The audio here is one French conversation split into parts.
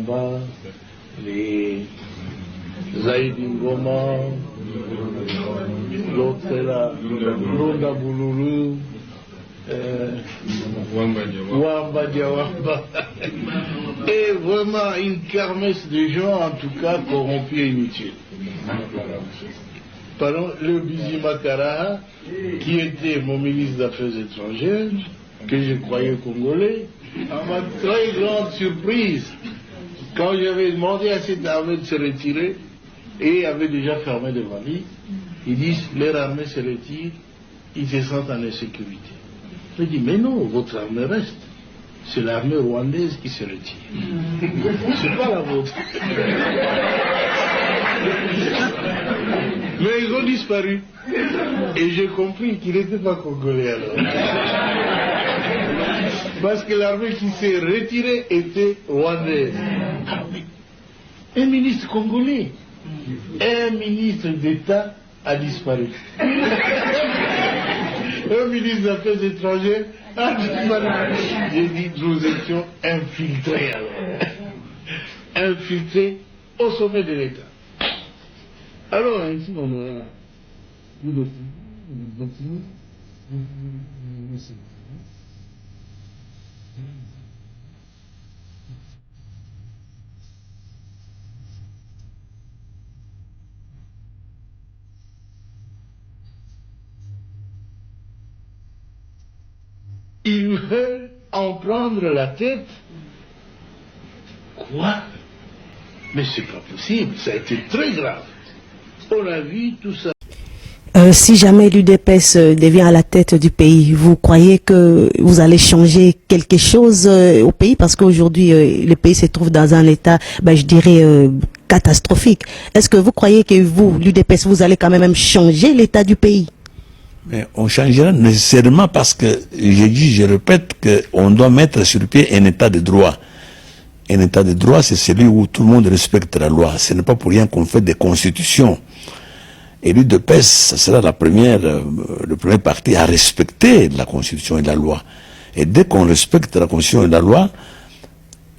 Wamba, les Zaïdi Ngoma, l'autre c'est la Londa Bouloulou, Wamba Diawamba. Et vraiment une kermesse de gens, en tout cas, corrompus et inutiles. Pardon, le Bizi Makara, qui était mon ministre des Affaires étrangères, que je croyais congolais, à ma très grande surprise, quand j'avais demandé à cette armée de se retirer, et avait déjà fermé devant lui, ils disent, leur armée se retire, ils se sentent en insécurité. Je dis, mais non, votre armée reste. C'est l'armée rwandaise qui se retire. C'est pas la vôtre. Mais ils ont disparu. Et j'ai compris qu'il n'était pas congolais alors. Parce que l'armée qui s'est retirée était rwandaise. Un ministre congolais, un ministre d'État a disparu. Un ministre des Affaires étrangères a disparu. J'ai dit, nous étions infiltrés alors. Infiltrés au sommet de l'État. Alors, ici, on a... Ils veulent en prendre la tête. Quoi? Mais c'est pas possible, ça a été très grave. On a vu tout ça. Si jamais l'UDPS devient à la tête du pays, vous croyez que vous allez changer quelque chose au pays? Parce qu'aujourd'hui, le pays se trouve dans un état, je dirais, catastrophique. Est-ce que vous croyez que vous, l'UDPS, vous allez quand même changer l'état du pays? Mais on changera nécessairement parce que, je répète, qu'on doit mettre sur pied un état de droit. Un état de droit, c'est celui où tout le monde respecte la loi. Ce n'est pas pour rien qu'on fait des constitutions. Et l'UDPS, ce sera le premier parti à respecter la Constitution et la loi. Et dès qu'on respecte la Constitution et la loi,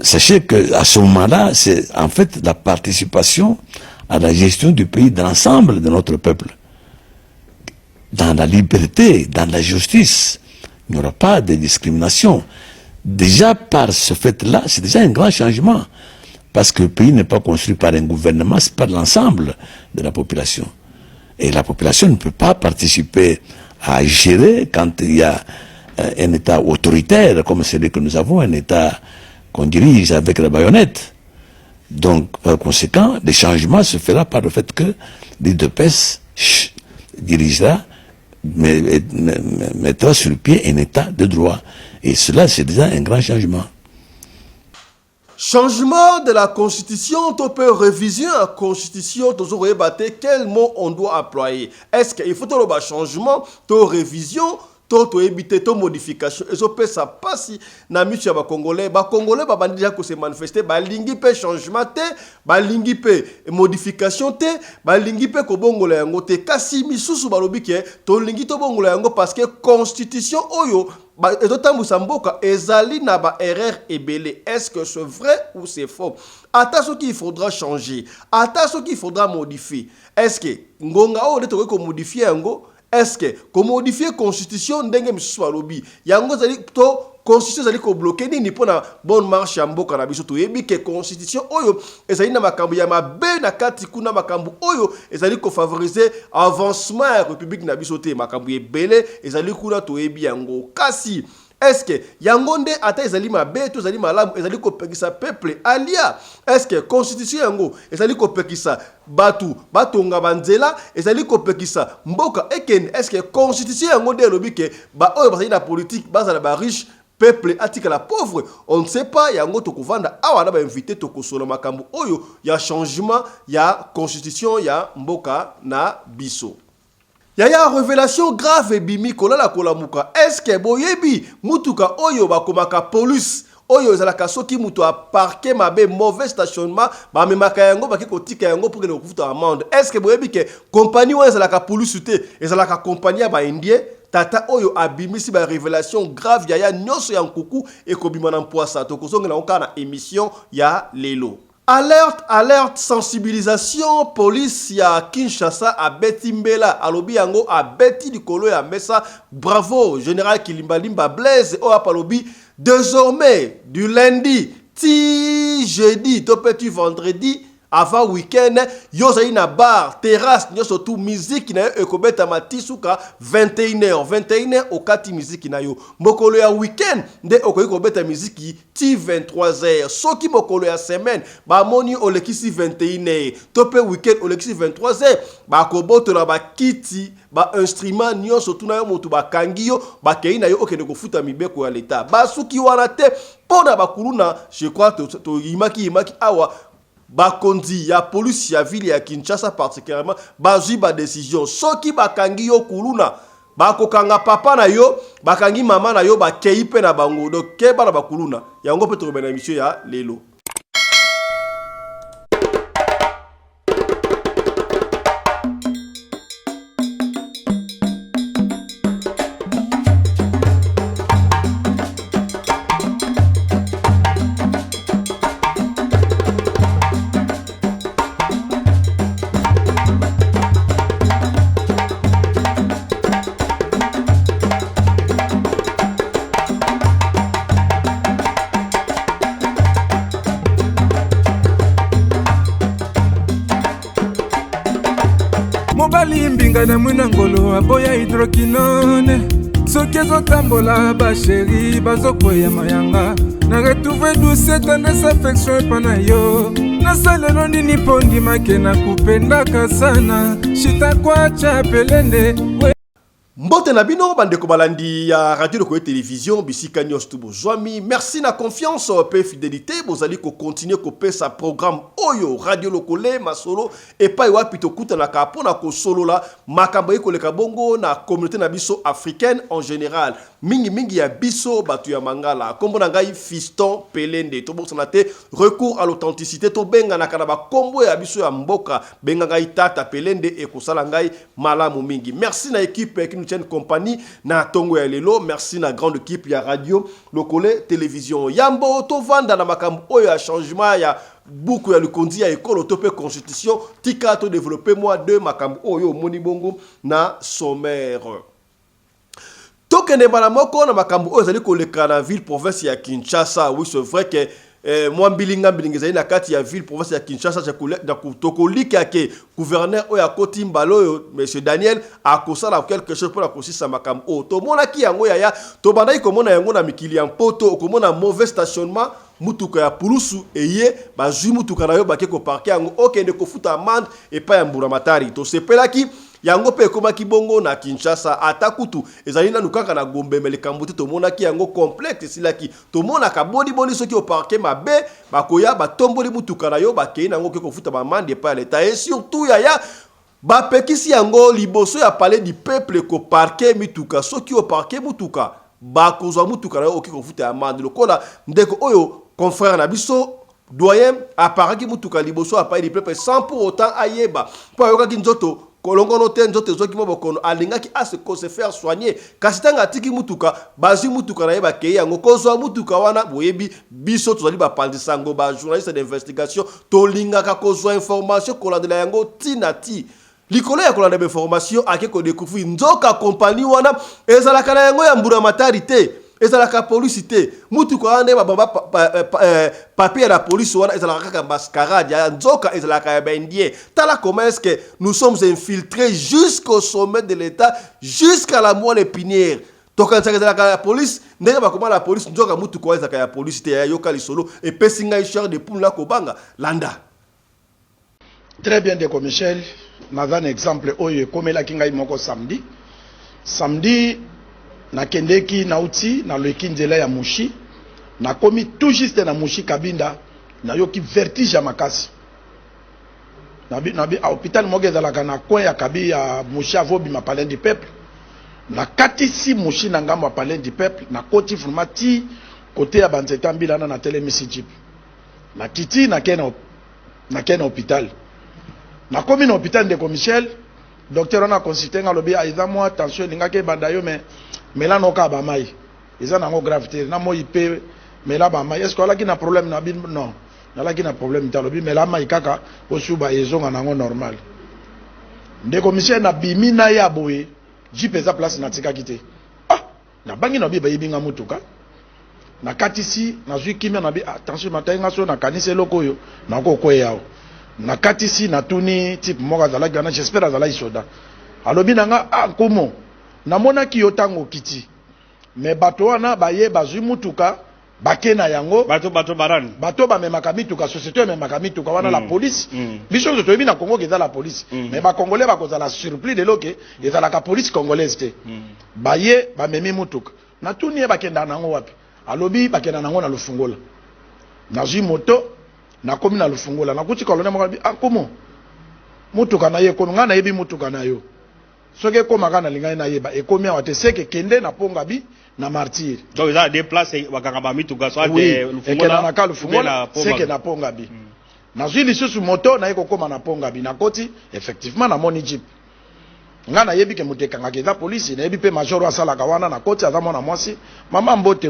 sachez qu'à ce moment-là, c'est en fait la participation à la gestion du pays de l'ensemble de notre peuple. Dans la liberté, dans la justice, il n'y aura pas de discrimination. Déjà par ce fait-là, c'est déjà un grand changement. Parce que le pays n'est pas construit par un gouvernement, c'est par l'ensemble de la population. Et la population ne peut pas participer à gérer quand il y a un État autoritaire comme celui que nous avons, un État qu'on dirige avec la baïonnette. Donc, par conséquent, le changement se fera par le fait que l'UDPS dirigera, mettra sur le pied un État de droit. Et cela, c'est déjà un grand changement. Changement de la constitution, tu peux réviser la constitution, tu peux débattre quel mot on doit employer. Est-ce qu'il faut un changement, tu révision, tu éviter ta modification. Et ça peut ça passer dans le ya Congolais. Les Congolais ba déjà que se manifester, ba lingi pe changement te, ba lingi pe modification te, ba lingi pe ko bongola yango te. Kasi misusu ba lobi ke to lingi to bongola yango parce que constitution oyo ezali na ba erreur ebele. Est-ce que c'est vrai ou c'est faux? Attention qu'il faudra changer. Attention qu'il faudra modifier. Est-ce que ngonga o de to ko modifier yango? Est-ce que ko modifier constitution ndenge misusu ba lobi yango zali to constitution zali ko bloquer nini pona bonne marche ya mboka na biso to yebi ke constitution oyo ezali na makambo ya mabe na kati kuna makambo oyo ezali ko favoriser avancement ya république na biso te makambo ebele ezali kuna to yebi yango kasi. Est-ce que yango nde ata ezali mabe to ezali malamu ezali ko pekisa peuple alia? Est-ce que constitution yango ezali ko pekisa batu batonga banzela ezali ko pekisa mboka ekene? Est-ce que constitution yango nde lobi ke ba oyo bazali na politique bazala ba riche peuple atika la pauvre? On ne sait pas yango to kovanda awa na ba invité to kosola makambo oyo ya changement ya constitution ya mboka na biso. Yaya révélation grave bimi kolala kolamuka. Est-ce que boyebi mutuka oyo bakomaka police oyo ezalaka soki mutu a parqué mabe mauvais stationnement ba memaka yango baki kotika yango pour que le kufuta amende? Est-ce que boyebi ke compagnie oyo ezalaka police te ezalaka compagnie ba indien tata oyo abimisi ba révélation grave ya nyonso ya nkuku ekobima na mpoasa tokozongela okana émission ya lelo. Alerte, sensibilisation, police ya Kinshasa a beti mbela, alobi yango a beti likolo ya mesa, bravo, général Kilimbalimba Blaise, o apalobi, désormais, du lundi, ti jeudi, to petit vendredi, avant week-end, yo zayi na bar, terrasse, nyo surtout musique na yo ekobeta matisuka 21h au kati musique na yo. Mokolo ya week-end nde okoyi kobeta musique ti 23h. Soki mokolo ya semaine ba moni olekisi 21h. Tope week-end olekisi 23h. Ba koboto na ba kiti ba instrument nyo surtout na yo motu ba kangi yo ba kei na yo okende kofuta mibeko ya leta. Ba suki wana te pona ba kuluna, je crois to imaki awa bakonzi ya police ya ville ya Kinshasa particulièrement bazui ba décision soki bakangi yo kuluna bakokanga papa na yo bakangi mama na yo bakei pe na bango donc keba na bakuluna yango pe to bena émission ya lelo. Mbinga na mwina ngolo aboya hydroquinone soki ezotambola basheri bazokwea mayanga na retrouve douce tendresse affection epa na yo nasalelo nini mpo ndimake na kupendaka sana shitakwacha pelende. Mbote na bino bandeko balandi ya radio de télévision bisika nyos tu bozwami merci na confiance pe fidélité bozali ko continuer ko pesa programme oyo radio lokole masolo et pa wapi to kuta na ka pona ko solo la makambo eko le kabongo na communauté na biso africaine en général mingi ya biso batu ya mangala kombo na ngai Fiston Pelende to bosana te recours à l'authenticité to benga na kana ba kombo ya biso ya mboka benga ngai Tata Pelende e ko sala ngai malamu mingi. Merci na équipe qui nous tient compagnie na tongo ya lelo, merci na grande équipe ya radio lokole télévision yambo to vanda na makambo oyo ya changement ya buku ya lukondi ya école tope constitution tika to développer moi de makambo oyo moni bongo na sommaire. Tokene bana moko na makambo oyo zali koleka na ville province ya Kinshasa. Oui, c'est vrai que moi bilinga zali na kati ya ville province ya Kinshasa na tokolika ke gouverneur oyo akoti mbalo monsieur Daniel akosala quelque chose pour la kosisa makambo oyo tomona ki yango ya to bandai komona yango na mikili ya mpoto komona mauvais stationnement mutuka ya pulusu eye bazui mutuka na yo bake ko parquer yango okende kofuta amende et pas ya mbura matari to sepelaki yango pe koma kibongo na Kinshasa atakutu ezali na nukaka na Gombe melekambo te tomona ki yango complexe silaki tomona ka boni soki o parquer mabe bakoya batomboli mutuka na yo bakei nango ke kofuta ba amende pa leta et surtout ya bapekisi yango liboso ya palais du peuple ko parquer mituka soki o parquer mutuka bakozwa mutuka na yo oki kofuta amende lokola ndeko oyo confrère na biso doyen aparaki mutuka liboso ya palais du peuple sans pour autant ayeba po yoka kinzoto kolongono te nzoto zoki mobokono alingaki se faire soigner kasitanga tiki mutuka bazi mutuka na yeba kei yango kozwa mutuka wana boyebi biso tozali ba pandisango ba journaliste d'investigation tolingaka kozwa information kolandela yango tinati likolo ya kolanda information ake ko découvrir nzoka compagnie wana ezalaka na yango ya mbura matari te ezalaka police te mutuka wana babamba papier la police wana ezalaka kaka mascarade ya nzoka ezalaka ya bendie. Tala comment est-ce que nous sommes infiltrés jusqu'au sommet de l'État, jusqu'à la moelle épinière. Toka ezalaka ya police ndenge bakoma la police nzoka mutuka ezalaka ya police te ya yoka lisolo et pesinga ishar de pour la kobanga landa. Très bien Deko Michel, naza un exemple oyo komela kinga imoko samedi na kendeki na uti na leki nzela ya mushi na komi tout juste na mushi kabinda na yoki vertige ya makasi na hôpital mogeza la kana coin ya kabi ya mushi avobi ma palais du peuple na kati si mushi na ngambo palais du peuple na koti formati côté ya banzeta mbila na telemisi jeep na kiti na kena hôpital na komi na hôpital de Michel docteur on a consulté nga lobi aiza moi tension lingake bandayo mais là non ka ba mai ils ont gravité na mo ipe mais là ba mai est-ce qu'on a qui na problème na bin non na la qui na problème ta lobi mais là mai kaka osuba ezonga nango normal nde commissaire na bimi na ya boye jipeza place na tika kité ah na bangi na bi ba yibinga mutuka na katisi na zwi kimia na bi attention matenga so na kanise lokoyo na ko kweyao na katisi na tuni type moka zala gana j'espère zala isoda alobi nanga komo na mona ki yotango kiti mais bato wana baye bazwi mutuka bakena yango bato barani bato ba memaka mituka société memaka mituka wana la police biso to yebi na Congo ke za la police mais ba congolais ba kozala surpris de loke ezala ka police congolaise te baye ba memi mutuka na tuni bakenda nango wapi alobi bakenda nango na lufungola na zwi moto na komi na lufungola na kuti kolone mo komo mutuka na ye komi ngana yebi mutuka na yo soke koma kana lingai na yeba ekomi awate seke kende na pongabi na martyr donc ils a déplacé wakanga ba mituka soit de lufungola na ka lufungola seke na pongabi na zwi lisusu moto na yeko koma na pongabi na koti effectivement na moni jeep ngana yebi ke mutekanga ke za police na yebi pe major asala ka wana na koti aza mona mwasi mama mbote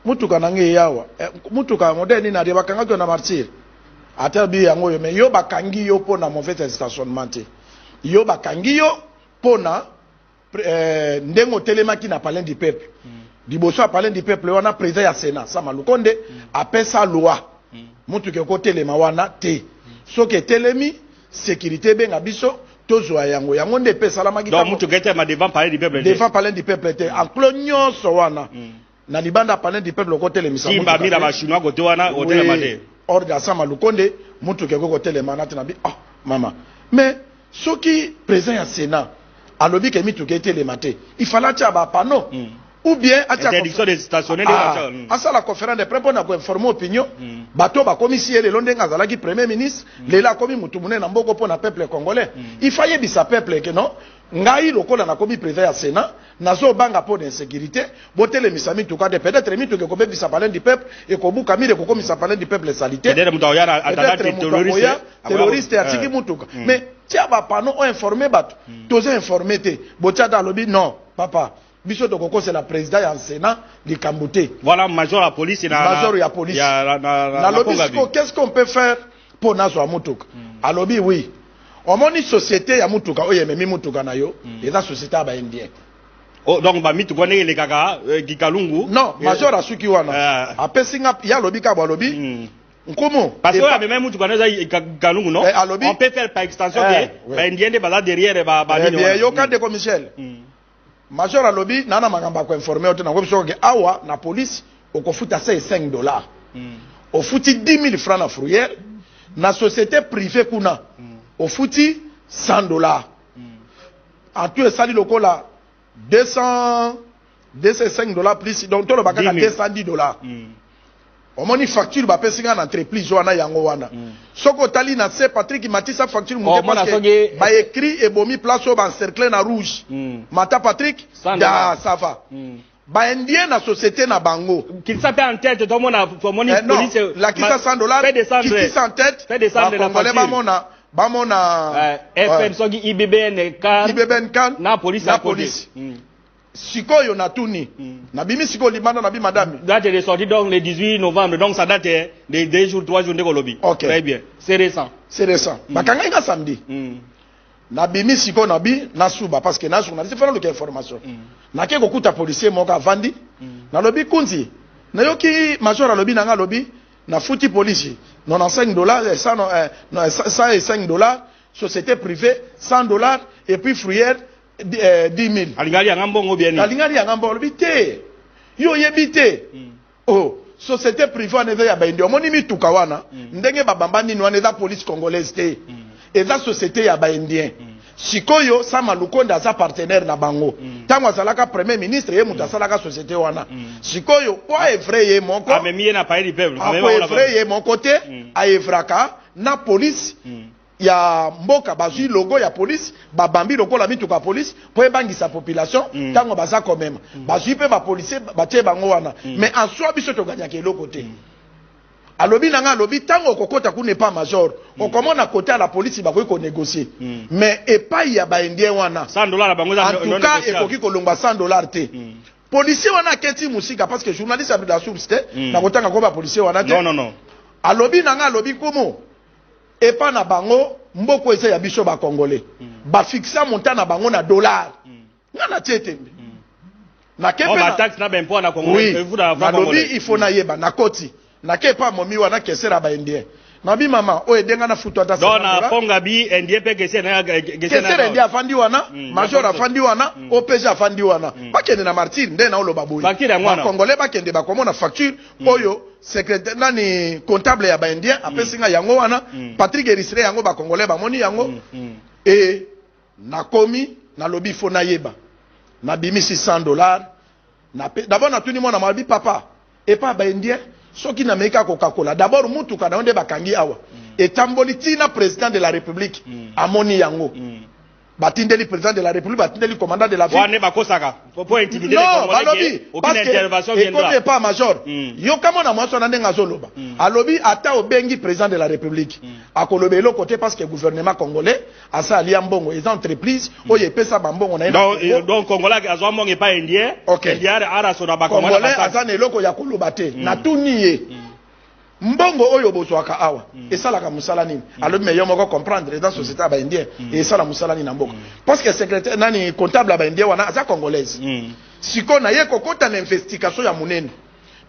mutuka nange yawa mutuka moderne na de bakanga ko na martyr atabi yango yo me yo bakangi yo pona mauvais stationnement te yo bakangi yo pona ndengo telemaki na palais du peuple liboso a palais du peuple wana président ya Sénat Sama Lukonde apesa loi mutuka ko telema wana te soki telemi sécurité benga biso tozwa yango nde pesa la maki donc mutuka ete ma devant palais du peuple devant palais du peuple te en clonio so wana na libanda palais du peuple ko telemisa simba mira ba chinois ko te wana hotel made ordre Sama Lukonde mutuka ko telema na tena bi mama mais soki président ya Sénat alobi ke mituka telema te il fallait tia ba panneau ou bien interdiction de stationner la conférence de presse pour informer opinion bato ba commissaire le londenga zalaki premier ministre lela komi mutu munene mboko pour na peuple congolais il fallait bisa peuple que non ngai lokola na komi président ya Sénat nazo banga pour d'insécurité botele misami tuka de peut-être mituka ko bisa palais du peuple et ko buka mire ko komisa palais du peuple salité peut-être mutu ya ataka terroriste atiki mutuka mais tia ba pano o informer bato toze informer te botia da lobi non papa biso to koko c'est la président ya Sénat li kambote voilà major la police major ya police na lobi qu'est-ce qu'on peut faire pour nazo mutuka alobi oui omoni société ya mutuka oye memi mutuka na yo eza société ba indien oh donc ba mituka ne le kaka gikalungu non major asuki wana apesinga ya lobi ka ba lobi nkomo parce que même mutuka na gikalungu non on peut faire par extension que ba indien de bala derrière ba bien yo ka de commissaire major alobi nana magamba ko informer ote na ko biso ke awa na police okofuta $5 au futi 10 000 francs na fourrière na société privée kuna au futi $100 en tout sali lokola $205 plus donc to lo bakaka $210 omoni facture ba pesinga na entreprise wana yango wana soko tali na se Patrick Matissa facture monte parce que ba écrit et bomi place au encerclé na rouge mata Patrick da ça va ba indien na société na bango qu'il s'appelle en tête tout monde police la kisa $100 qui en tête fait descendre la facture bamona FM soki IBBN kan na police sikoyo na tuni na bimi siko limana na bi madame date est sorti donc le 18 novembre donc ça date de 2 jours 3 jours de Kolobi très bien c'est récent bakanga nga samedi na bimi siko na bi na suba parce que na journaliste fait le information na ke kokuta policier moka vandi na lobi kunzi na yoki major a lobi na nga lobi na futi police $95 $105 société privée $100 et puis fourrière 10 000 alingali ya ngambongo bien alingali ya ngambongo bité yo yebité oh société privée na ya baindi omoni mituka wana ndenge babambani wana eza police congolaise te eza société ya baindien sikoyo Sama Lukonde aza partenaire na bango tango azalaka premier ministre ye mutu asalaka société wana sikoyo po evre ye moko amemi na palais du peuple po evre ye moko te a evraka na police ya mboka bazui logo ya police babambi lokola mituka police po ebangisa population tango baza quand même bazui pe ba policier batie bango wana mais en soi biso to ganyaka eloko te alobi nanga alobi tango kokota ku n'est pas major on commande à côté à la police ba ko négocier mais epai ya ba indien wana $100 bango en tout cas ekoki kolongba $100 te policier wana keti musika parce que journaliste a la source te na kotanga ko ba policier wana te non alobi nanga alobi komo epa na bango mboko ese ya biso ba congolais ba fixa montant na bango na $. Ngana tietembe na kepe na taxe na ben na Congo vous da alobi il faut na yeba na koti na kepa momi wana kesera ba indien na bi mama o edenga na futu ata donc na ponga bi indien pe kesera indien afandi wana major afandi wana OPG afandi wana bakende na martyr nde na oloba boyi ba congolais bakende ba komona facture oyo secrétaire nani comptable ya ba indien apesinga yango wana Patrick Eristre yango ba congolais ba moni yango et na komi na lobi fo na yeba na bimi $600 na d'abord na tuni mona mabi papa et pas ba indien soki na meka Coca-Cola d'abord mutuka na onde bakangi awa etamboli tina président de la république amoni yango batindeli président de la république batindeli commandant de la ville wane bakosaka pour intimider les Congolais aucune intervention viendra pas major yo kama na mwaso na ndenga zoloba alobi ata obengi président de la république akolobe lo côté parce que gouvernement congolais asa ali mbongo les entreprises oye pesa bambongo na donc congolais azwa mbongo pas indien indien ara so na ba congolais asa ne loko ya koloba te na tuniye mbongo oyo bozwaka awa esalaka musala nini alobi meyo moko comprendre dans société ba indien esala musala nini na mbongo parce que secrétaire nani comptable ba indien wana aza congolaise siko na ye kokota na investigation ya munene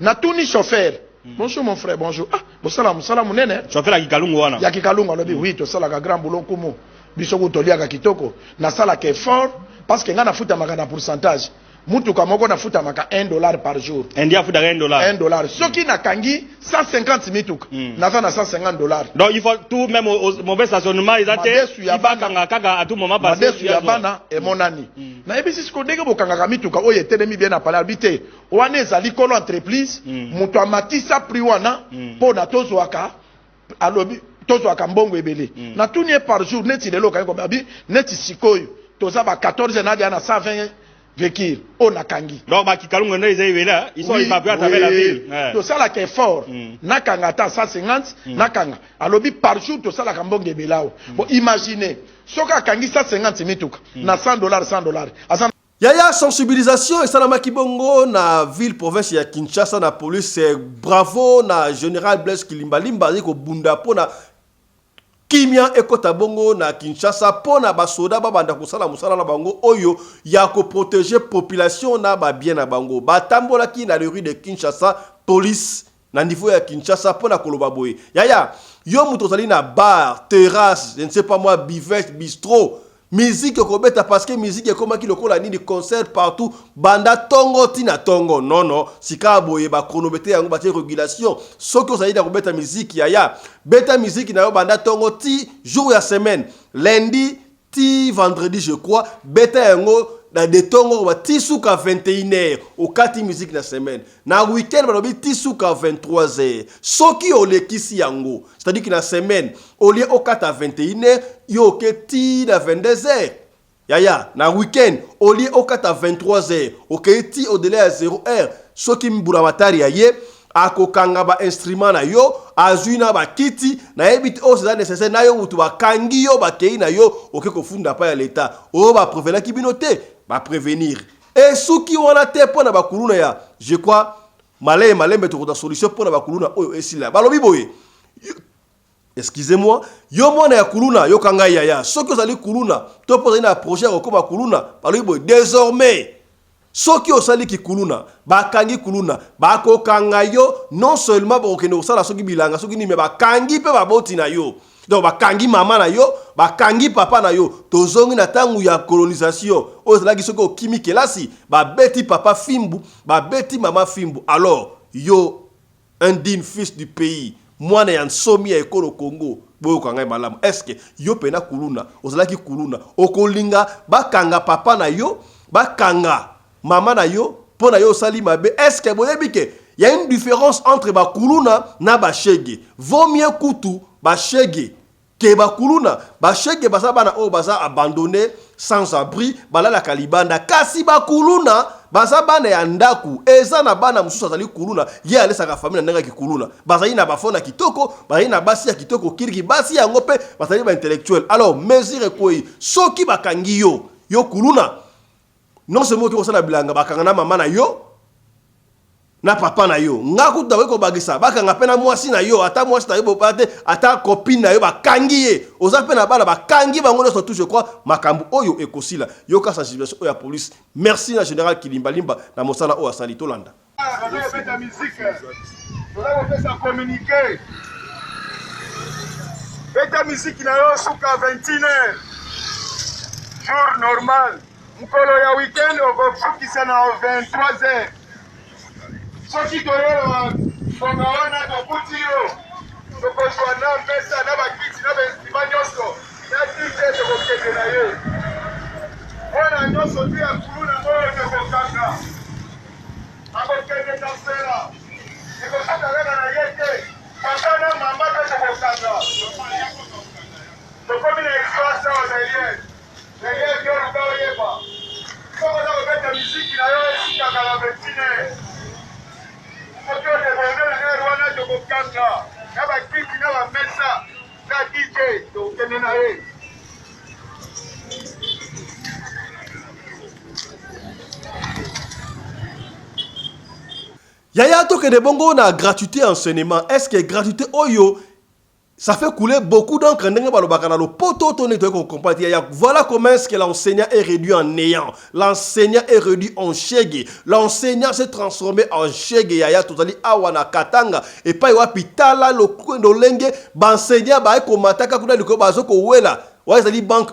na tuni chauffeur bonjour mon frère bonjour bosala musala munene chauffeur ya kikalungu alobi oui to sala ka grand boulot kumo biso ko toliaka kitoko na sala ke fort parce que ngana futa makana pourcentage mutuka moko na futa maka $1 par jour. India futa $1. Soki na kangi 150 mituka. Naza na $150. Donc il faut tout même au mauvais stationnement ils atent ibaka kaka à tout moment passer sur ya bana et monani. Na ebisi siko ndenge bokanga mituka oyo etelemi bien na pala habité. Wana ezali kolo entreprise mutu amatisa prix wana po na tozwaka alobi tozwaka mbongo ebele. Na tunie par jour neti lelo kango babi neti sikoyo toza ba 14 na dia na 120 Vekir, on a kangi. Donc, Kikalungu, ils sont évacués à travers la ville. Tout ça là qui est fort. Nakanga ta 150, nakanga. Alobi par jour, tout ça là kambong de belao. Bon, imaginez, soka kangi 150 mituka, na $100, $100. Yaya sensibilisation et ça na makibongo na ville province ya Kinshasa na police c'est bravo na général Blaise Kilimbalimba ko bunda pona kimia ekota bongo na Kinshasa pona basoda babanda kosala musala na bango oyo ya ko protéger population na ba bien na bango batambola ki na rue de Kinshasa police na niveau ya Kinshasa pona koloba boye yaya yo muto zali na bar terrasse je ne sais pas moi bivette bistrot musique kobeta parce que musique est comme qui le kola ni de concert partout banda tongo tina tongo non sika boye ba chronomètre yango ba régulation soko ça y da kobeta musique yaya beta musique na yo banda tongo ti jour ya semaine lundi ti vendredi je crois beta yango na de tongo ba ti suka 21h au 4 musique na semaine na week-end ba ti suka 23h soki o lekisi yango c'est-à-dire que na semaine au lieu au 4 à 21h yo ke ti na 22h yaya na week-end au lieu au 4 à 23h ok ti au délai à 0h soki mbura matari ya ye akokanga ba instrument na yo azuina ba kiti na ebit o c'est nécessaire na yo mutu ba kangi yo ba kei na yo ok ko funda pa ya l'état o ba prévenir ki binote ba prévenir et souki wana te pona ba kuluna ya je crois malembe to ko solution pona ba kuluna oyo esila balobi boye excusez-moi yo mona ya kuluna yo kanga ya soki ozali kuluna to poza na projet ko ba kuluna balobi boye désormais soki osali ki kuluna bakangi kuluna bakokanga yo non seulement bakokende kosala soki bilanga soki ni me bakangi pe baboti na yo donc bakangi mama na yo bakangi papa na yo tozongi na tangu ya colonisation ozalaki soki okimi kelasi babeti papa fimbu babeti mama fimbu alors yo un digne fils du pays mwana ya nsomi ya ekolo Congo boyo kanga malamu est-ce que yo pena kuluna ozalaki kuluna okolinga bakanga papa na yo bakanga maman na yo pona yo sali mabe est-ce que boyebi ke y a une différence entre ba kuluna na ba shege vaut mieux kutu ba shege ke bakuluna bashege baza bana oyo baza abandonné sans abri balala kalibanda kasi bakuluna baza bana ya ndaku eza na bana mususu azali kuluna ye alesaka famille na ndenge kikuluna bazali na bafona kitoko bazali na basi ya kitoko kiriki basi yango pe bazali ba intellectuel. Alors mesure koi soki bakangi yo kuluna non seulement ki kosala bilanga bakanga na mama na yo na papa na yo ngaku tawe ko bagisa bakanga pe na mwasi na yo ata mwasi na yo bopate ata copine na yo bakangi ye oza pe na bana bakangi bango surtout je crois makambu oyo ekosila yo ka sensibilisation oya police. Merci na général Kilimba Limba na mosala o asali tolanda la musique on fait ça communiquer beta musique na yo suka 21h jour normal mukolo ya weekend okofukisa na 23h soki toyeba tokawana tokuti yo tokozwa na mesa na bakiti na bainstrima nyonso na dije tokokende na ye wana nyonso ti ya kuluna oyo tokokanga akokende kasela ekosoka kaka na ye te papa na mama mpe tokokanga tokomi na espace awa derrière yo luka oyeba sokoza kobeta misiki na yo esikaka na 21h Yaya toke de bongo na gratuité enseignement. Est-ce que gratuité oyo ça fait couler beaucoup d'encre. Voilà comment est-ce que l'enseignant est réduit en néant. L'enseignant est réduit en chègue. L'enseignant s'est transformé en chègue. Yaya totali awana katanga. Et pas yoa pitala lo lenge. L'enseignant ba eko mataka kuna liko bazoko wela. Ouais, c'est banque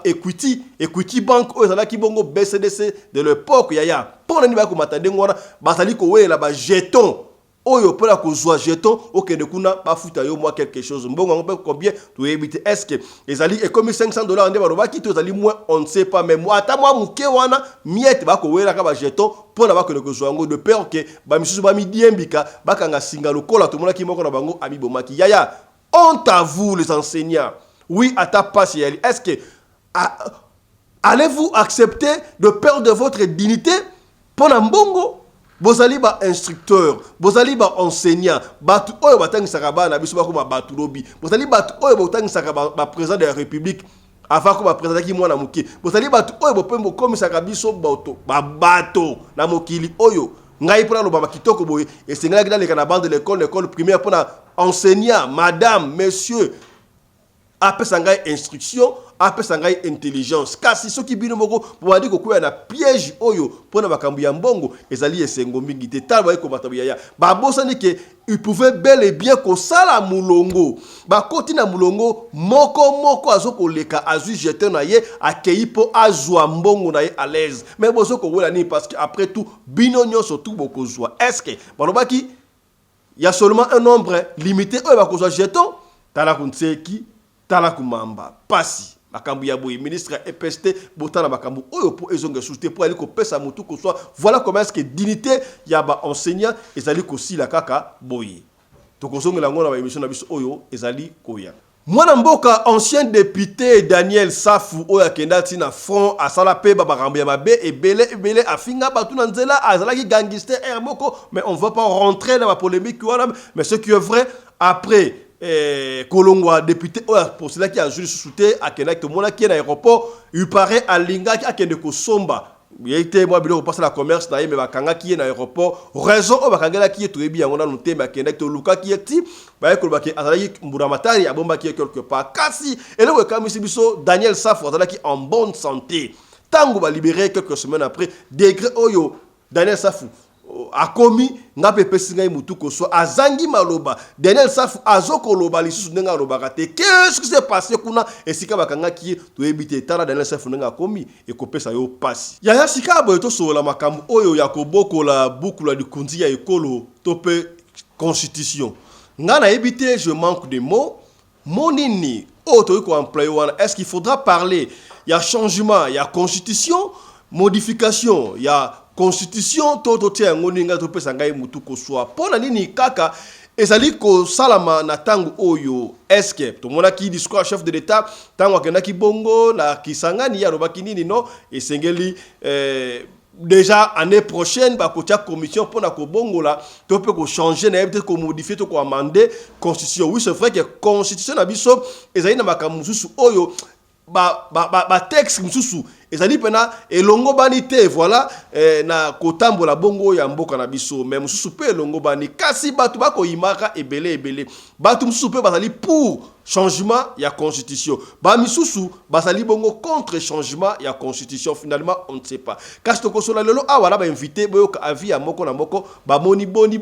Equity Bank, qui bongo BCDC de l'époque yaya. Pour les niveaux matade ngwana, basali ko wela ba jeton. Oyo pela ko zwa jeton, ok de kuna ba futa yo moi quelque chose. Mbongo on peut combien to éviter est-ce que les ali et comme $500 ande ba ki to zali moins on ne sait pas mais moi ata moi muke wana miette ba ko wela ka ba jeton pour na ba ko zwa ngo de peur que ba misusu ba mi diembika ba kanga singa lokola to mona ki moko na bango ami bomaki yaya. Honte à vous les enseignants. Oui, à ta passe, est-ce que allez-vous accepter de perdre votre dignité pour un bongo? Vous allez ba instructeur, vous allez ba enseignant, batu oyo batang sakaba na biso ba ko batu lobi. Vous allez batu oyo batang sakaba ba président de la République avant ko ba président ki mwana muke. Vous allez batu oyo bopembo comme sakabiso bato ba bato na mokili oyo. Ngai pona lo baba kitoko boye et c'est ngala kina le kana bande de l'école primaire pour enseignant, madame, monsieur après sangai instruction après sangai intelligence kasi soki bino moko bwadi ko kuya na piège oyo pona makambu ya mbongo ezali esengo mingi te tala ba ko batabu ya ba bosani ke il pouvait bel et bien ko sala mulongo ba koti na mulongo moko azoko leka azu jeter na ye akei po azwa mbongo na ye à l'aise mais bosoko wela ni parce que après tout bino nyonso tout boko zwa est-ce que balobaki il y a seulement un nombre limité oyo ba ko zwa jeton tala kunseki tala kumamba pasi makambu ya boye ministre EPST botana makambu oyo po ezonga souté pour aller ko pesa mutu ko soit voilà comment est-ce que dignité ya ba enseignant ezali ko sila kaka boye to ko zonga lango na ba émission na biso oyo ezali koya mwana mboka ancien député Daniel Safu oyo akenda tina front asala pe ba makambu ya mabe ebele afinga batu na nzela azalaki gangster moko mais on va pas rentrer dans la polémique voilà mais ce qui est vrai après Kolongwa député pour cela qui a joué sous-souté à Kenak tout le monde qui est à l'aéroport il paraît à Linga qui a kende ko somba il était moi bilo passer la commerce na mais bakanga qui est à l'aéroport raison o bakanga qui est tout bien on a noté mais Kenak to luka qui est ti ba ko baki azali mburamatari abomba qui est quelque part kasi et le kamisi biso Daniel Safu azali qui en bonne santé tango ba libérer quelques semaines après degré oyo Daniel Safu a commis n'a pas pesi ngai mutu ko so azangi maloba Daniel Safu azoko loba lisusu ndenga loba kate qu'est-ce qui s'est passé kuna esika bakanga ki to ebite tala Daniel Safu ndenga komi e ko pesa yo pasi ya sika boyo to so la makambu oyo ya koboko la boucle du kundi ya ekolo tope constitution ngana ebite je manque de mots monini auto ko employé wana est-ce qu'il faudra parler il y a changement il y a constitution modification il y a constitution toto tia ngoninga to pesa ngai mutu ko soa pona nini kaka ezali ko salama na tango oyo est-ce que to mona ki discours chef de l'état tango akenda ki bongo na kisangani ya robaki nini no esengeli déjà année prochaine ba kotia commission pour na ko bongo la to peut ko changer na peut-être ko modifier to ko amender constitution. Oui, c'est vrai que constitution na biso ezali na makamususu oyo ba texte mususu ezali pena elongo bani te voilà na kotambola bongo ya mboka na biso mais mususu pe elongo bani kasi batu bako imaka ebele batu mususu pe bazali pour changement ya constitution ba misusu bazali bongo contre changement ya constitution. Finalement on ne sait pas kasi to kosola lelo awala ba invité boyo ka avis ya moko na moko ba moni boni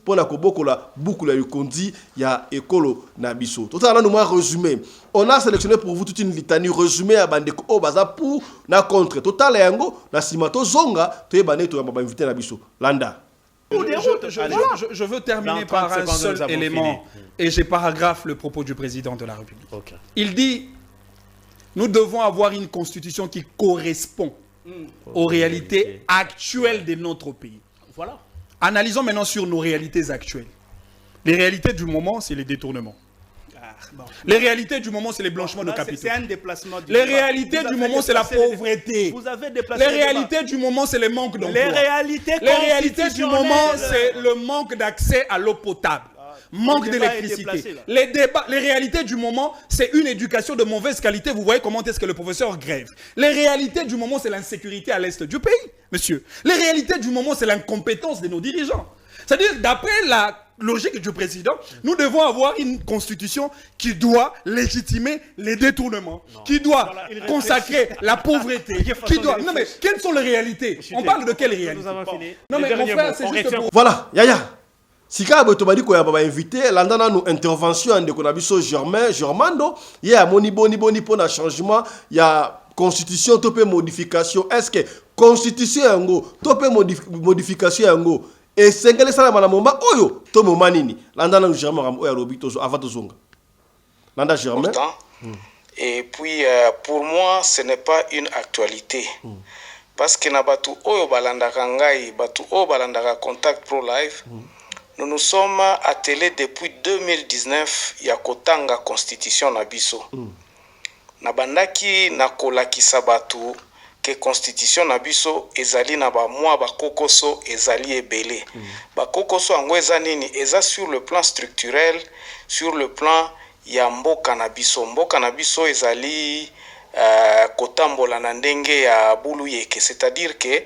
pona ko bokola boucle ya kondi ya ekolo na biso. Total nous résumé, on a sélectionné pour vous toute une litanie résumée à bandeko o baza pour na contre total yango na simato zonga to yebane to ba invité na biso landa. Je veux terminer par un seul élément et j'ai paragraphe le propos du président de la République. Okay. Il dit nous devons avoir une constitution qui correspond aux réalités actuelles de notre pays. Voilà. Analysons maintenant sur nos réalités actuelles. Les réalités du moment, c'est les détournements. Bon. Les réalités du moment, c'est les blanchiments de capitaux. Les réalités du moment, c'est la pauvreté. Les réalités du moment, c'est le manque d'emploi. Les réalités du moment, c'est le manque d'accès à l'eau potable. Manque d'électricité. Les réalités du moment, c'est une éducation de mauvaise qualité. Vous voyez comment est-ce que le professeur grève. Les réalités du moment, c'est l'insécurité à l'est du pays, monsieur. Les réalités du moment, c'est l'incompétence de nos dirigeants. C'est-à-dire, d'après la logique du président, nous devons avoir une constitution qui doit légitimer les détournements, qui doit consacrer la pauvreté, qui doit... Non mais, quelles sont les réalités? On parle de quelles réalités? Non mais mon frère, c'est juste pour... Voilà, Yaya. Si ka botobadi ko ya baba invité landana nous intervention de konabiso Germando, il y a moni boni pour na changement, il y a constitution topé modification. Est-ce que constitution yango topé modification yango et sengele sala mana momba oyo to moma nini landana nous Germain ram oya robi tozo avant tozonga landa Germain. Et puis pour moi ce n'est pas une actualité. Parce que na batu oyo balandaka ngai batu oyo balandaka contact pro live. Nous nous sommes attelés depuis 2019 ya kotanga constitution na biso. Na bandaki na kolakisa batu que constitution na biso ezali na ba mwa ba kokoso ezali ebele. Ba kokoso ango eza nini eza sur le plan structurel, sur le plan ya mboka na biso. Mboka na biso ezali kotambola na ndenge ya bulu yeke, c'est-à-dire que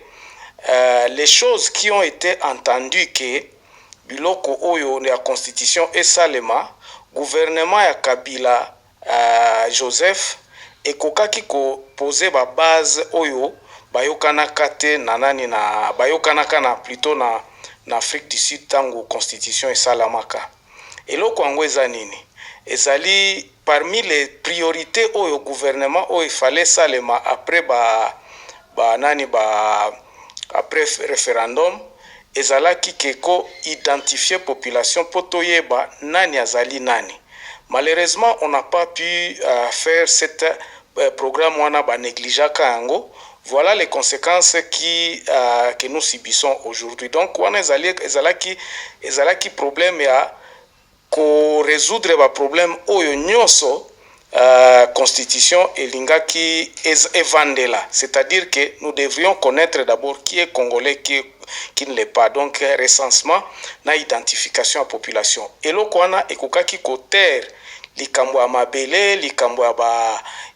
les choses qui ont été entendues que biloko oyo ya constitution esalema gouvernement ya Kabila Joseph ekokaki ko poser ba base oyo bayokanaka te na nani na bayokanaka na plutôt na Afrique du Sud tango constitution esalamaka. Eloko yango eza nini ezali parmi les priorités oyo gouvernement oyo fallait salema après après référendum ezalaki keko identifier population potoyeba nani azali nani. Malheureusement, on n'a pas pu faire cet programme wana ba négligeaka yango. Voilà les conséquences que nous subissons aujourd'hui. Donc wana ezalaki problème ya ko résoudre ba problème oyo nyoso constitution elingaki evandela. C'est-à-dire que nous devrions connaître d'abord qui est congolais, qui ne l'est pas. Donc recensement na identification à population. Eloko wana ekokaki koter likambo ya mabele, likambo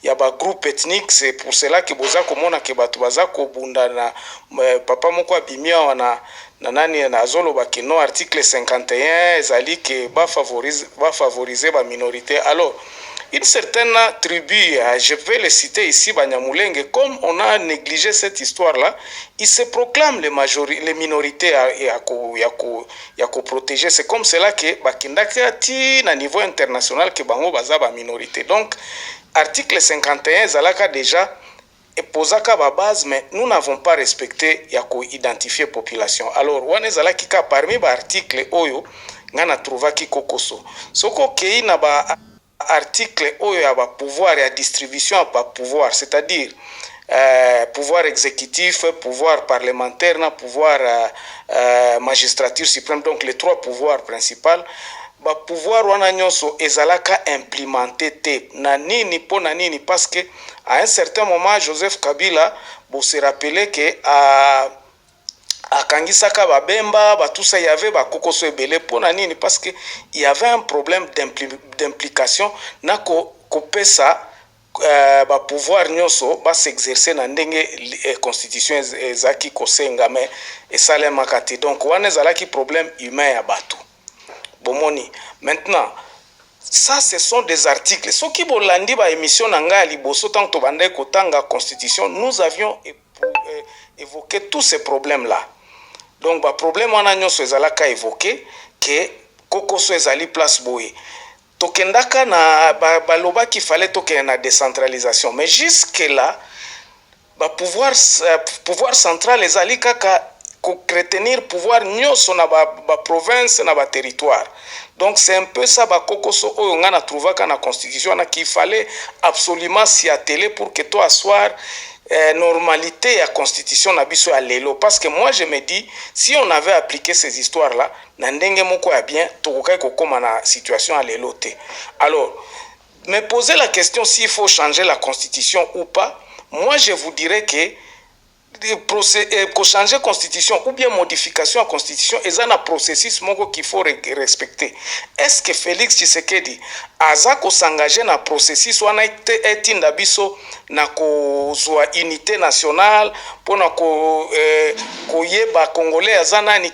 ya ba groupe ethnique. C'est pour cela que boza komona ke batu baza ko bunda na papa moko abimia wana na nani na zolo bakino article 51 ezali ke ba favoriser ba minorité. Alors une certaine tribu, je vais le citer ici, Banyamulenge, comme on a négligé cette histoire-là, ils se proclament les minorités à protéger. C'est comme cela que Bakindaki à niveau international que Bango Bazaba minorité. Donc, article 51, Zalaka déjà posaka ba base, mais nous n'avons pas respecté yako identifier population. Alors, wane Zalaki ka parmi ba article oyo ngana trouvaki kokoso. Soko kei na ba article oyo ya ba pouvoir et distribution à ba pouvoir, c'est-à-dire pouvoir exécutif, pouvoir parlementaire, pouvoir magistrature suprême, donc les trois pouvoirs principaux. ba pouvoir wana nyonso ezalaka implémenté te na nini po na nini parce que à un certain moment Joseph Kabila vous se rappelez que à Kangisaka Babemba tout ça il y avait ba kokoso ebele po na nini parce que il y avait un problème d'implication na ko pesa ba pouvoir nyonso ba s'exercer na ndenge constitution ezaki kosenga mais esalema kati donc wana ezalaki problème humain ya bato. Bomoni. Maintenant, ça ce sont des articles. Ce qui bolandi ba émission nanga liboso tant to bande kotanga constitution, nous avions évoqué tous ces problèmes là. Donc ba problème wana nyonso ezalaka évoqué que kokoso ezali place boye. Tokendaka na baloba qu'il fallait tokenda na décentralisation, mais jusque là ba pouvoir central ezali kaka retenir pouvoir nyonso na ba province na ba territoire. Donc c'est un peu ça ba kokoso oyo ngana trouvaka na constitution na qu'il fallait absolument s'y atteler pour que toi asseoir normalité ya constitution na biso ya lelo, parce que moi je me dis si on avait appliqué ces histoires là na ndenge moko ya bien tokokai kokoma na situation ya lelo te. Alors me poser la question s'il faut changer la constitution ou pas, moi je vous dirais que changer la constitution ou bien modification de la constitution, il y a un processus qu'il faut respecter. Est-ce que Félix Tshisekedi a s'engagé dans le processus ou a été dans la unité nationale pour que Congolais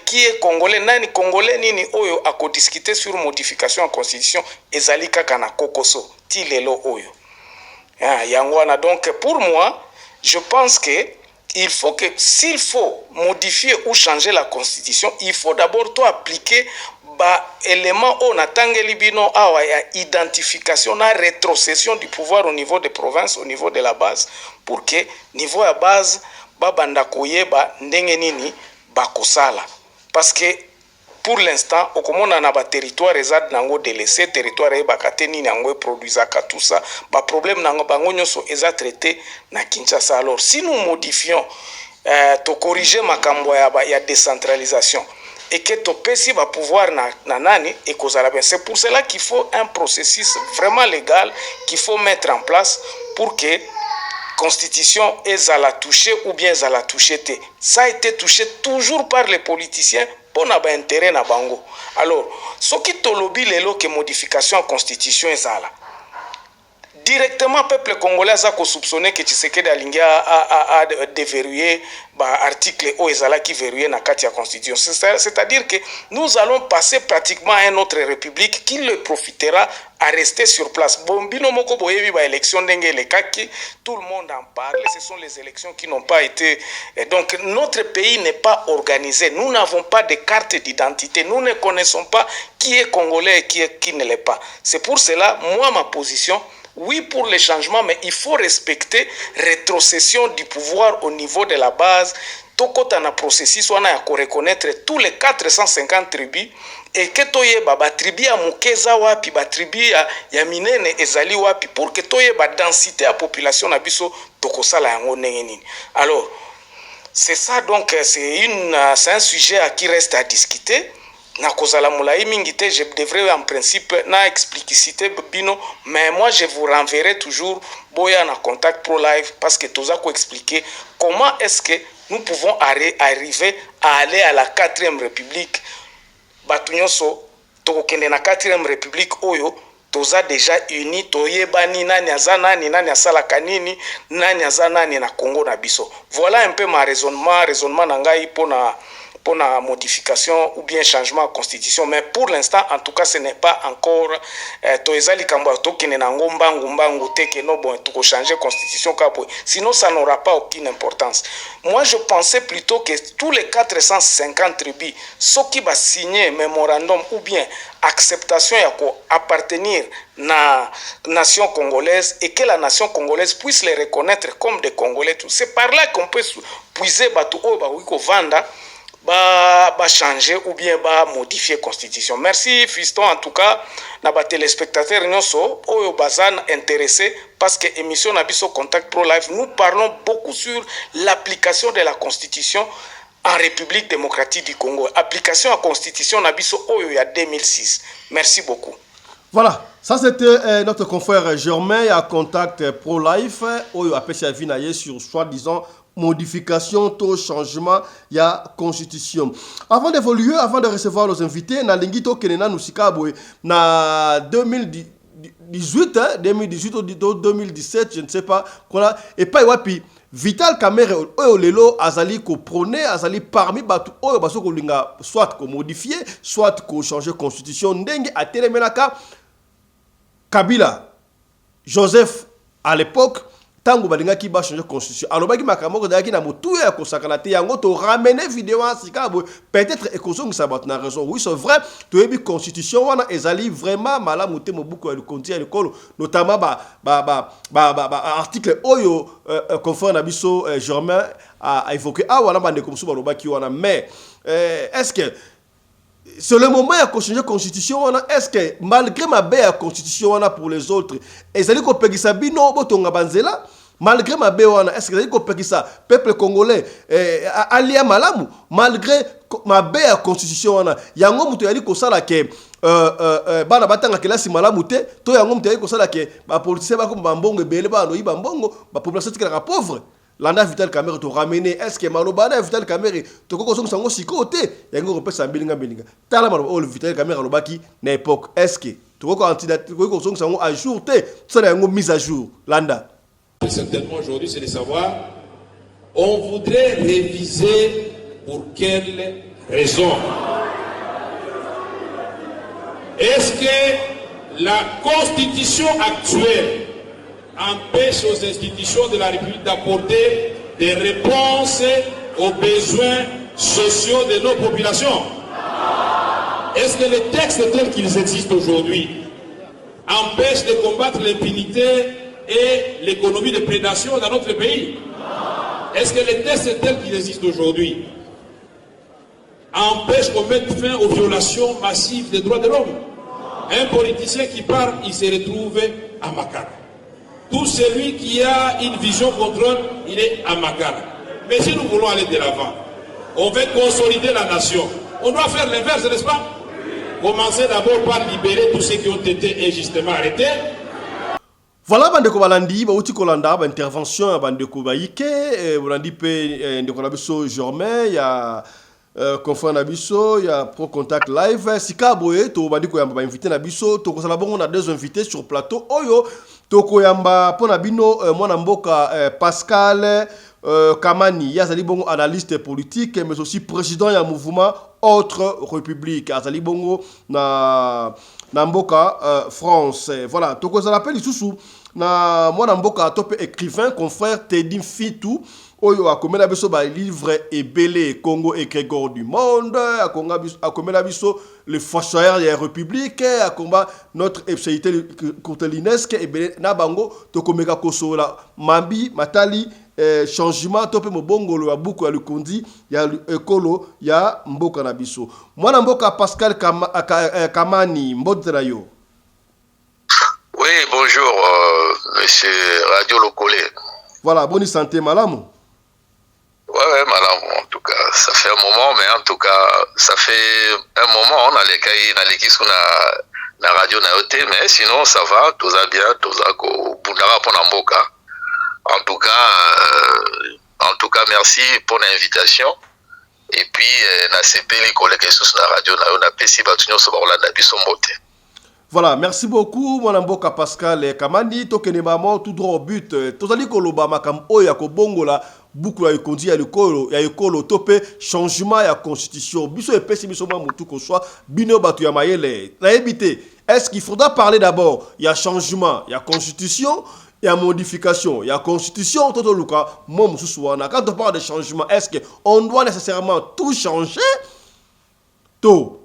qui est Congolais nani Congolais nini oyo a discuter sur modification de la constitution ezali kaka na kokoso ti lelo oyo. Yangwana, donc pour moi je pense que il faut que, s'il faut modifier ou changer la constitution, il faut d'abord tout appliquer éléments on attend libino à identification, à rétrocession du pouvoir au niveau des provinces, au niveau de la base, pour que niveau à base babanda koyeba ndenge nini bakosala. Parce que pour l'instant, au comment on a ba territoire ezad nango délaissé, territoire e bakate ni nango produisaka tout ça, ba problème nango bango nyonso eza traité na Kinshasa. Alors si nous modifions to corriger makambo ya décentralisation et que to pesi va pouvoir na nani et kozala ben, c'est pour cela qu'il faut un processus vraiment légal qu'il faut mettre en place pour que constitution ezala touché ou bien ezala touché te. Ça a été touché toujours par les politiciens pour n'avoir intérêt na bango. Alors, ce qui tolobi lelo que modification en constitution ezala. Directement peuple congolais a soupçonné que Tshisekedi alingi a déverrouillé l'article o ezala qui verrouillé na kati ya constitution. C'est-à-dire que nous allons passer pratiquement à une autre république qui le profitera à rester sur place. Bombino moko boyebi ba élection ndenge le kaki, tout le monde en parle, ce sont les élections qui n'ont pas été. Donc notre pays n'est pas organisé. Nous n'avons pas de carte d'identité. Nous ne connaissons pas qui est congolais et qui ne l'est pas. C'est pour cela, moi ma position, oui pour les changements, mais il faut respecter rétrocession du pouvoir au niveau de la base. Tokota na processus wana ya reconnaître tous les 450 tribus et que toye ba tribu ya mukeza wapi ba tribu ya minene ezali wapi pour que toye ba densité ya population na biso tokosala yango ndenge nini. Alors c'est ça, donc c'est un sujet qui reste à discuter. Na kozala mulai mingite, je devrais en principe na expliciter bino, mais moi je vous renverrai toujours boya na contact pro live parce que toza ko expliquer comment est-ce que nous pouvons arriver à aller à la 4e république. Batunyonso tokende na 4e république oyo toza déjà uni toyebani nani azana nani asalaka nini nani azana nani na Congo na biso. Voilà un peu ma raisonnement nangai pour la modification ou bien changement de constitution, mais pour l'instant en tout cas ce n'est pas encore changer constitution, sinon ça n'aura pas aucune importance. Moi je pensais plutôt que tous les 450 tribus ceux qui va signer mémorandum ou bien acceptation à appartenir à la nation congolaise et que la nation congolaise puisse les reconnaître comme des Congolais. C'est par là qu'on peut puiser batu o vanda ba changer ou bien ba modifier constitution. Merci Fiston, en tout cas na ba téléspectateurs nyonso oyo bazan intéressé parce que émission Nabiso Contact Pro Live nous parlons beaucoup sur l'application de la constitution en République démocratique du Congo. Application à la Constitution Nabiso Oyo il y a 2006. Merci beaucoup. Voilà, ça c'était notre confrère Germain à Contact Pro-Life. Oyo a pêché à Vinaye sur soi-disant modification, taux, changement, il y a constitution. Avant d'évoluer, avant de recevoir nos invités, na lingito kenena nusikabwe na 2018 ou 2017, je ne sais pas. Et pas wapi Vital Kamerhe oyo lelo azali ko prôner, azali parmi batu oyo baso ko linga soit ko modifier, soit ko changer constitution ndenge atelemelaka Kabila Joseph à l'époque tango balinga ki ba changer constitution alobaki makamoko daki na motu ya kosakana te yango to ramener vidéo sika peut-être ekozongi sa bat na raison oui c'est vrai to yebi constitution wana ezali vraiment malamu te mobuko ya lukonzi ya lekolo notamment article oyo confrère na biso Germain a évoqué wala bande comme so balobaki wana mais est-ce que c'est le moment de changer la constitution. Est-ce que malgré ma belle constitution pour les autres, ezali ko pekisa bino botonga banzela malgré ma belle est-ce que ezali ko pekisa peuple congolais alia malamu malgré ma belle constitution yango muto yali ko sala ke bana batanga kelasi malamu te to yango muto yali ko sala ke ba politicien ba ko mbongo ebele ba no yiba mbongo ba population tikala pauvre. Landa Vital Kamerhe to ramener est-ce que malobana Vital Kamerhe to ko songo sango sikote yango ko pesa mbilinga tala maloba Vital Kamerhe lobaki na époque est-ce que to ko candidat ko songo sango à jour te ça yango mise à jour Landa certainement aujourd'hui c'est de savoir on voudrait réviser pour quelle raison. Est-ce que la constitution actuelle empêche aux institutions de la République d'apporter des réponses aux besoins sociaux de nos populations? Est-ce que les textes tels qu'ils existent aujourd'hui empêchent de combattre l'impunité et l'économie de prédation dans notre pays? Est-ce que les textes tels qu'ils existent aujourd'hui empêchent qu'on mette fin aux violations massives des droits de l'homme? Un politicien qui part, il se retrouve à Makara. Tout celui qui a une vision contrôle, il est à Makara. Mais si nous voulons aller de l'avant, on veut consolider la nation. On doit faire l'inverse, n'est-ce pas? Commencer d'abord par libérer tous ceux qui ont été injustement arrêtés. Voilà, bandeko balandi, bauti kolanda, intervention, bandeko baike, balandi pe ndeko nabiso Germain, ya confrère nabiso, ya Pro Contact Live, sika boye, to bandiko yamba invité nabiso, to kosala bongo na deux invités sur plateau, oyo. Toko yamba pona bino mwana mboka Pascal Kamani yazali bongo analyste politique mais aussi président ya mouvement Autre République azali bongo na mboka France. Voilà, toko ça l'appelle isusu na mwana mboka top écrivain confrère Teddy Fitou oyo akomela biso ba livre ebele Congo et Grégor du monde akomela biso le fossoyeur de la République akomba notre epséité courtelinesque ebele na bango tokomeka kosola mambi matali changement tope mobongolo ya buku ya lukundi ya ekolo ya mboka na biso mwana mboka Pascal Kamani mbotela yo. Oui, bonjour monsieur Radio Lokole. Voilà, bonne santé malamu. Ouais, madame, en tout cas, ça fait un moment, mais en tout cas, ça fait un moment, on a les qui sont na radio na yote, mais sinon, ça va, tout ça bien, tout ça, bundara pour Namboka. En tout cas, merci pour l'invitation. Et puis, na CP, les collègues qui sont na radio na yo, na PC, batunyo sobarola na biso mbote. Voilà, merci beaucoup, mon amboka Pascal Kamani, tokene maman, tout droit au but. Tozali koloba makam oya ko bongola. Beaucoup ya kondi ya ekolo topé changement ya constitution biso epesi biso mwa mutu ko soit bino batu ya mayele na ebité est-ce qu'il faudra parler d'abord il y a changement il y a constitution il y a modification il y a constitution toto luka mo mususu wana quand on parle de changement est-ce que on doit nécessairement tout changer to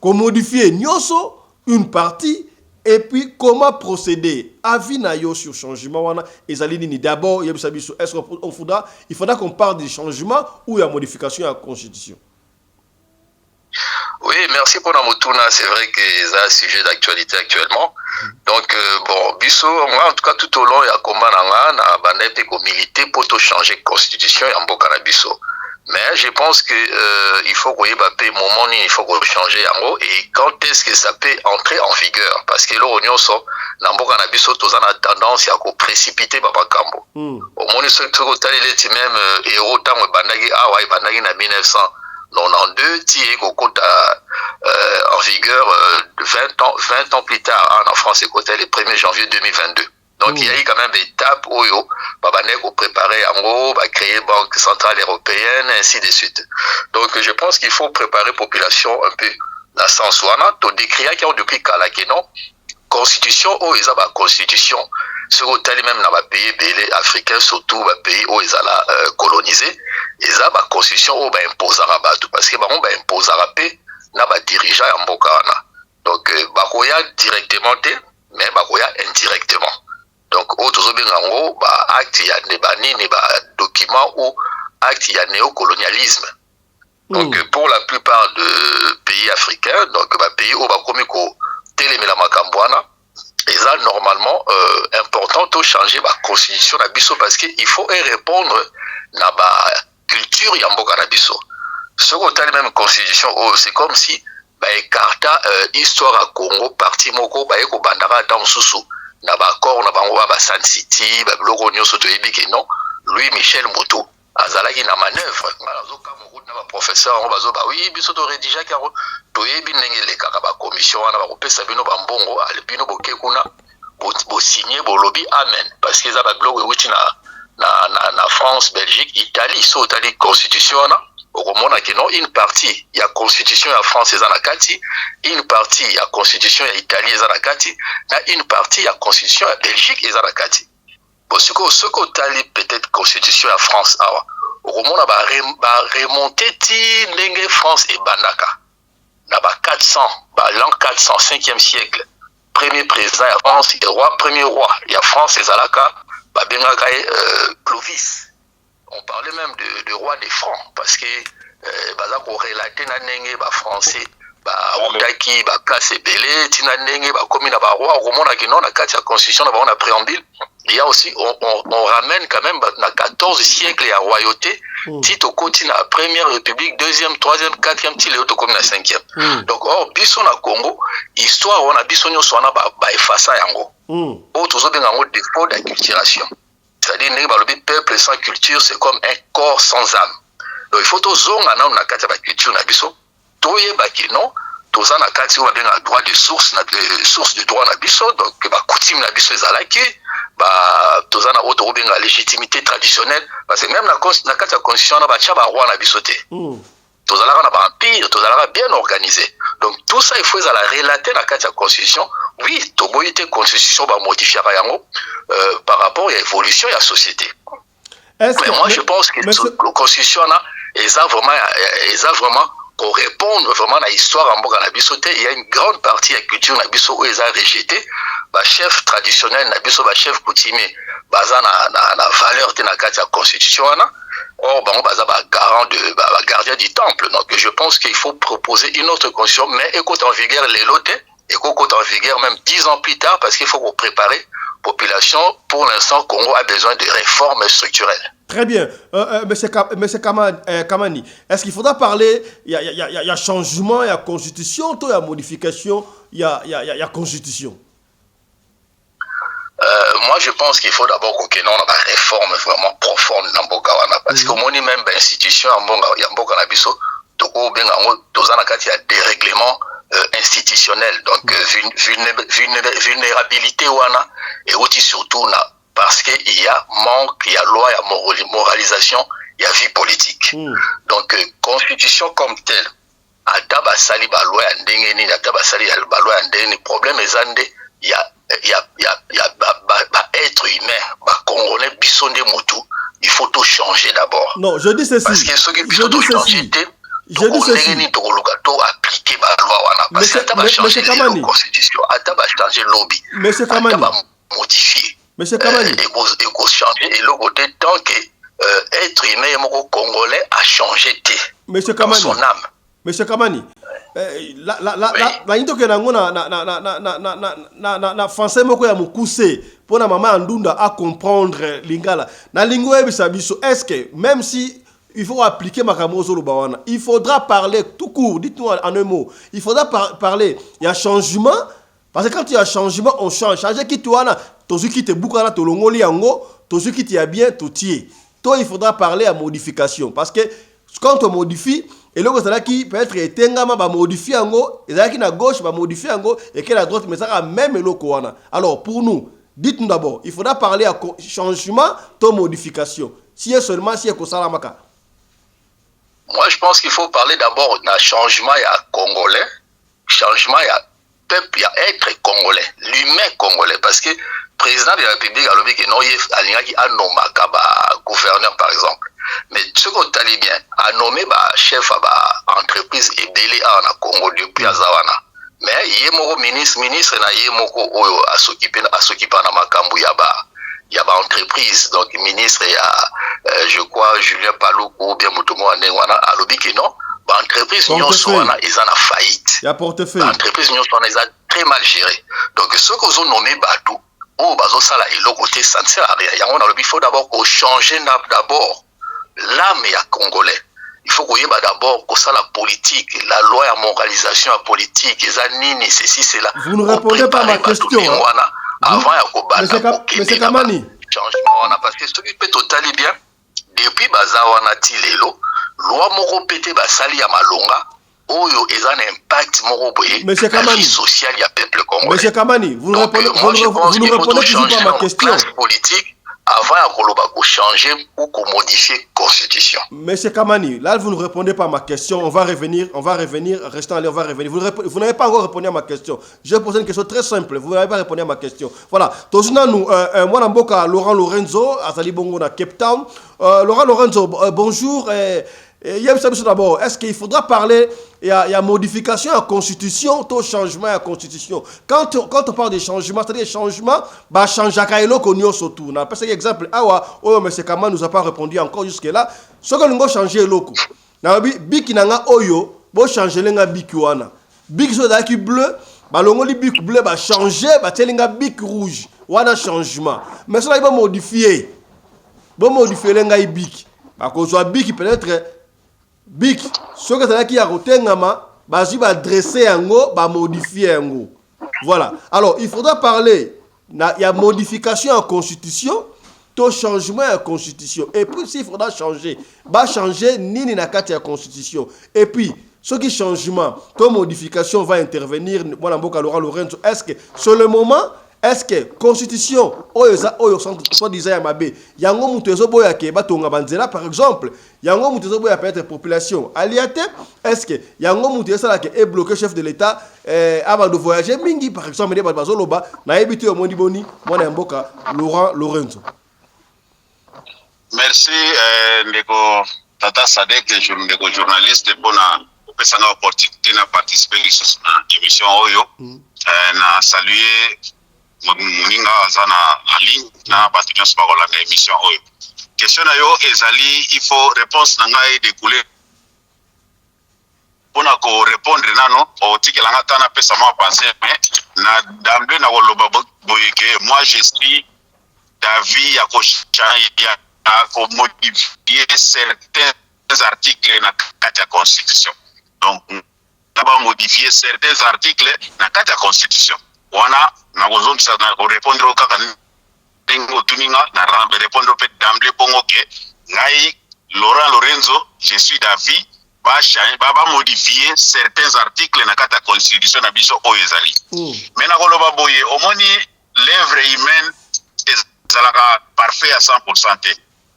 ko modifier nyoso une partie. Et puis, comment procéder? Avis na yo sur changement wana ezalini d'abord est-ce qu'on il faudra qu'on parle du changement ou la modification à la constitution? Oui, merci pour la motuna. C'est vrai que c'est un sujet d'actualité actuellement. Donc, bon, biso, moi, en tout cas, tout au long, il y a combat na bande militer pour tout changer la constitution et en boka na biso. Mais je pense que il faut qu'on y ait moment, il faut qu'on change en gros. Et quand est-ce que ça peut entrer en vigueur? Parce que l'Union sont n'importe quel tous a tendance à précipiter Baba Kambo. Au moins, ce que tu as même héros tant bandagi bandagi na 1992, tu es en vigueur 20 ans plus tard en France, c'était le 1er janvier 2022. Donc il y a eu quand même des étapes où on préparer en gros, créer Banque Centrale Européenne, ainsi de suite. Donc je pense qu'il faut préparer la population un peu dans ce sens où on a tout décrit qui ont depuis Kalakeno, constitution où ils ont la constitution. Ce qu'on a même dans les pays africains, surtout les pays où ils ont colonisé, ils ont la constitution où ils imposent à rabat. Parce que ils imposent à rabat, na ba dirigeant en Bokana. Donc bakoya directement mais bakoya indirectement. Donc autres bengango ba acte ya ne ba nini ba document ou acte ya néocolonialisme. Donc pour la plupart de pays africains, donc ba pays où ba komi ko télémela makambwana, et ça normalement important de changer la constitution na biso parce que il faut répondre na ba culture ya mboka na biso. Ce qu'on a même constitution, c'est comme si écarta histoire à Congo parti moko ba eko bandara dans sousou na ba accord na bango ba San City ba bloco nyoso to yebiki non Louis Michel Moto azalaki na manœuvre azo ka mo na ba professeur on bazo ba oui biso to rédiger ka to yebi ndenge le kaka ba commission na ba kopesa bino ba mbongo albino boke kuna bo signer bo lobby amen parce que za ba bloco wuti na France Belgique Italie so tali constitution na au monde que non une partie il y a constitution à France et Zanakati, une partie il y a constitution à Italie et Zanakati, une partie il y a constitution à Belgique et Zanakati. Bon ce que tali peut-être constitution à France au monde va remonter ti ndenge France et Banaka. Na ba 400 l'an 405e siècle. Premier président à France et roi premier roi, il y a France et Zalaka ba bengaka Clovis. On parlait même de roi des francs parce que baza ko relater na ndenge ba français ba utaki ba place belé tina ndenge ba komi na ba roi au monde que non na kati ya constitution na ba on a préambule il y a aussi on ramène quand même na 14 siècles ya royauté tito koti na première république deuxième troisième quatrième ti leo to komi na cinquième donc or biso na Congo histoire on a biso nyoso na ba efasa yango o tozo benga ngo défaut d'acculturation. C'est-à-dire que le peuple sans culture, c'est comme un corps sans âme. Donc il faut que nous ayons la culture, nous non, tous en a droit de source, source de droit donc coutume tous en a la légitimité traditionnelle parce que même la constitution na roi na bisoté. Tous en a empire, tous en a bien organisé. Donc tout ça il faut la relater dans la constitution. Oui, la constitution va modifier par rapport à l'évolution de la société. Mais moi je pense que la constitution est vraiment pour répondre vraiment à l'histoire en Boga Nabisote. Il y a une grande partie de la culture Nabiso où ils ont rejeté. Le chef traditionnel Nabiso, le chef coutumier, basé na valeur de la constitution. Or, garant gardien du temple. Donc je pense qu'il faut proposer une autre constitution, mais écoute en vigueur les lotés. Et qu'on compte en vigueur même 10 ans plus tard parce qu'il faut préparer la population. Pour l'instant, Congo a besoin de réformes structurelles. Très bien. Monsieur Kamani, est-ce qu'il faudra parler, il y a changement, il y a constitution, il y a modification, il y a constitution? Moi, je pense qu'il faut d'abord qu'on ait une réforme vraiment profonde dans Bokawana. Parce qu'au moins, même l'institution en Bokawana, il y a des règlements institutionnel donc vulnérabilité wana et aussi surtout parce que il y a manque il y a loi il y a moralisation il y a vie politique donc constitution comme telle ataba sali ba loi ndenge ni ataba sali ba loi ndenge problème ezande il y a être humain ba congolais bisonde motu il faut tout changer d'abord. Non, je dis ceci. Parce que ce qu'il faut tout changer je dis ceci. Monsieur Kamani. Monsieur Kamani. Monsieur Kamani. Et changer et le côté tant que être humain congolais a changé Monsieur Kamani. Son âme. Monsieur Kamani. La into que na français moko ya mukuse pour na maman Ndunda à comprendre lingala. Na lingua bisabiso est-ce que même si il faut appliquer Makamozo Lubawana. Il faudra parler tout court, dites-nous en un mot. Il faudra parler, il y a changement, parce que quand il y a changement, on change. Changer qui tu as, tozu qui te boukana, tolongoli ango, tozu qui te bien, totier. Toi, il faudra parler à modification, parce que quand on modifie, et là qui peut être étengama va modifier ango, et là qui na gauche va modifier ango, et qui la droite, mais ça va même l'okoana. Alors pour nous, dites-nous d'abord, il faudra parler à changement, ton modification. Si seulement si est Salamaka. Moi, je pense qu'il faut parler d'abord d'un changement congolais, changement peuple, il y a être congolais, l'humain congolais, parce que le président de la République a dit que non, il a nommé gouverneur, par exemple. Mais ce qu'on t'a bien, a nommé chef de entreprise et délai en Congo depuis Azawana. Mais il y a ministre, il y a s'occuper de Makambu, il y a entreprise, donc ministre, il y a, je crois, Julien Palou ou bien Moutomo Anewana, a dit que non, l'entreprise ils ont faillite. Il y a portefeuille. L'entreprise ils ont très mal géré. Donc, ceux qui ont nommé Badou, ça là, et le côté, ça ne sert à rien. Il faut d'abord changer d'abord l'âme congolais. Il faut qu'on y ait d'abord ça la politique, la loi à moralisation à politique, les ceci, c'est là. Vous ne répondez pas à ma question. Avant, il y a Monsieur Kamani. Changement, parce que ce qui peut totalement bien, depuis Bazawana Tilelo, loi moko pété basali ya malonga, oyo est un impact moko boye, la vie sociale ya peuple congolais. Monsieur Kamani, vous ne répondez toujours pas à ma question. Politique, avant de changer ou de modifier la constitution. Monsieur Kamani, là vous ne répondez pas à ma question. On va revenir, restons allés, on va revenir. Vous n'avez pas encore répondu à ma question. Je vais poser une question très simple. Vous n'avez pas répondu à ma question. Voilà. Tozuna nous, moi Namboka Laurent Lorenzo, Azali Bongo na Cape Town. Laurent Lorenzo, bonjour. D'abord, est-ce qu'il faudra parler, il y a modification à la constitution, tout changement à la constitution. Quand on parle de changement, c'est-à-dire changement, bah change à Kailo Konyo surtout. Parce que exemple, mais c'est comment nous a pas répondu encore jusque-là. Ce que nous avons changé loko. Biki nanga oyo, bo changer lenga biki wana. Biki so daki bleu, bah longoli biki bleu bah changer, bah telinga biki rouge. Wana changement. Mais ça il va modifier. Bon modifier lenga biki. Bah qu'on soit biki peut-être Bik, ce que c'est qui a retengama, bazi va dresser un go, va modifier un go. Voilà. Alors, il faudra parler. Il y a modification en constitution, tout changement en constitution. Et puis, s'il faudra changer, va changer ni na kati la constitution. Et puis, ce qui changement, toute modification va intervenir. Moi, Laurent Lorenzo, est-ce que sur le moment, est-ce que constitution oyo soit disant Yamabe yango mutezo boya ke batonga banzela par exemple yango mutezo boya peut-être population aliate est-ce que yango mutezo la ke est bloqué chef de l'état avant de voyager mingi par exemple des bazoloba na ebité au mondi boni mwana mboka Laurent Lorenzo. Merci ndeko Tata Sadek ndeko journaliste bona opesanga opportunité na participer à l'émission oyo na saluer Moninga Zana ligne na batunya spagola na émission oyo. Question na yo ezali il faut réponse na ngai découler pona ko répondre nano o tikelanga tana pesa moi penser mais na d'emblée na koloba boyeke moi je suis d'avis ya ko changer à modifier certains articles na kati ya constitution. Donc na ba modifier certains articles na kati ya constitution. Wana na kozon sa na répondre au kaka ndingo tuninga na répondre peut d'emblée bongo ke ngai Laurent Lorenzo je suis d'avis ba modifier certains articles na kata constitution na biso oyezali mais na koloba boye omoni l'œuvre humaine ezalaka parfait à 100%.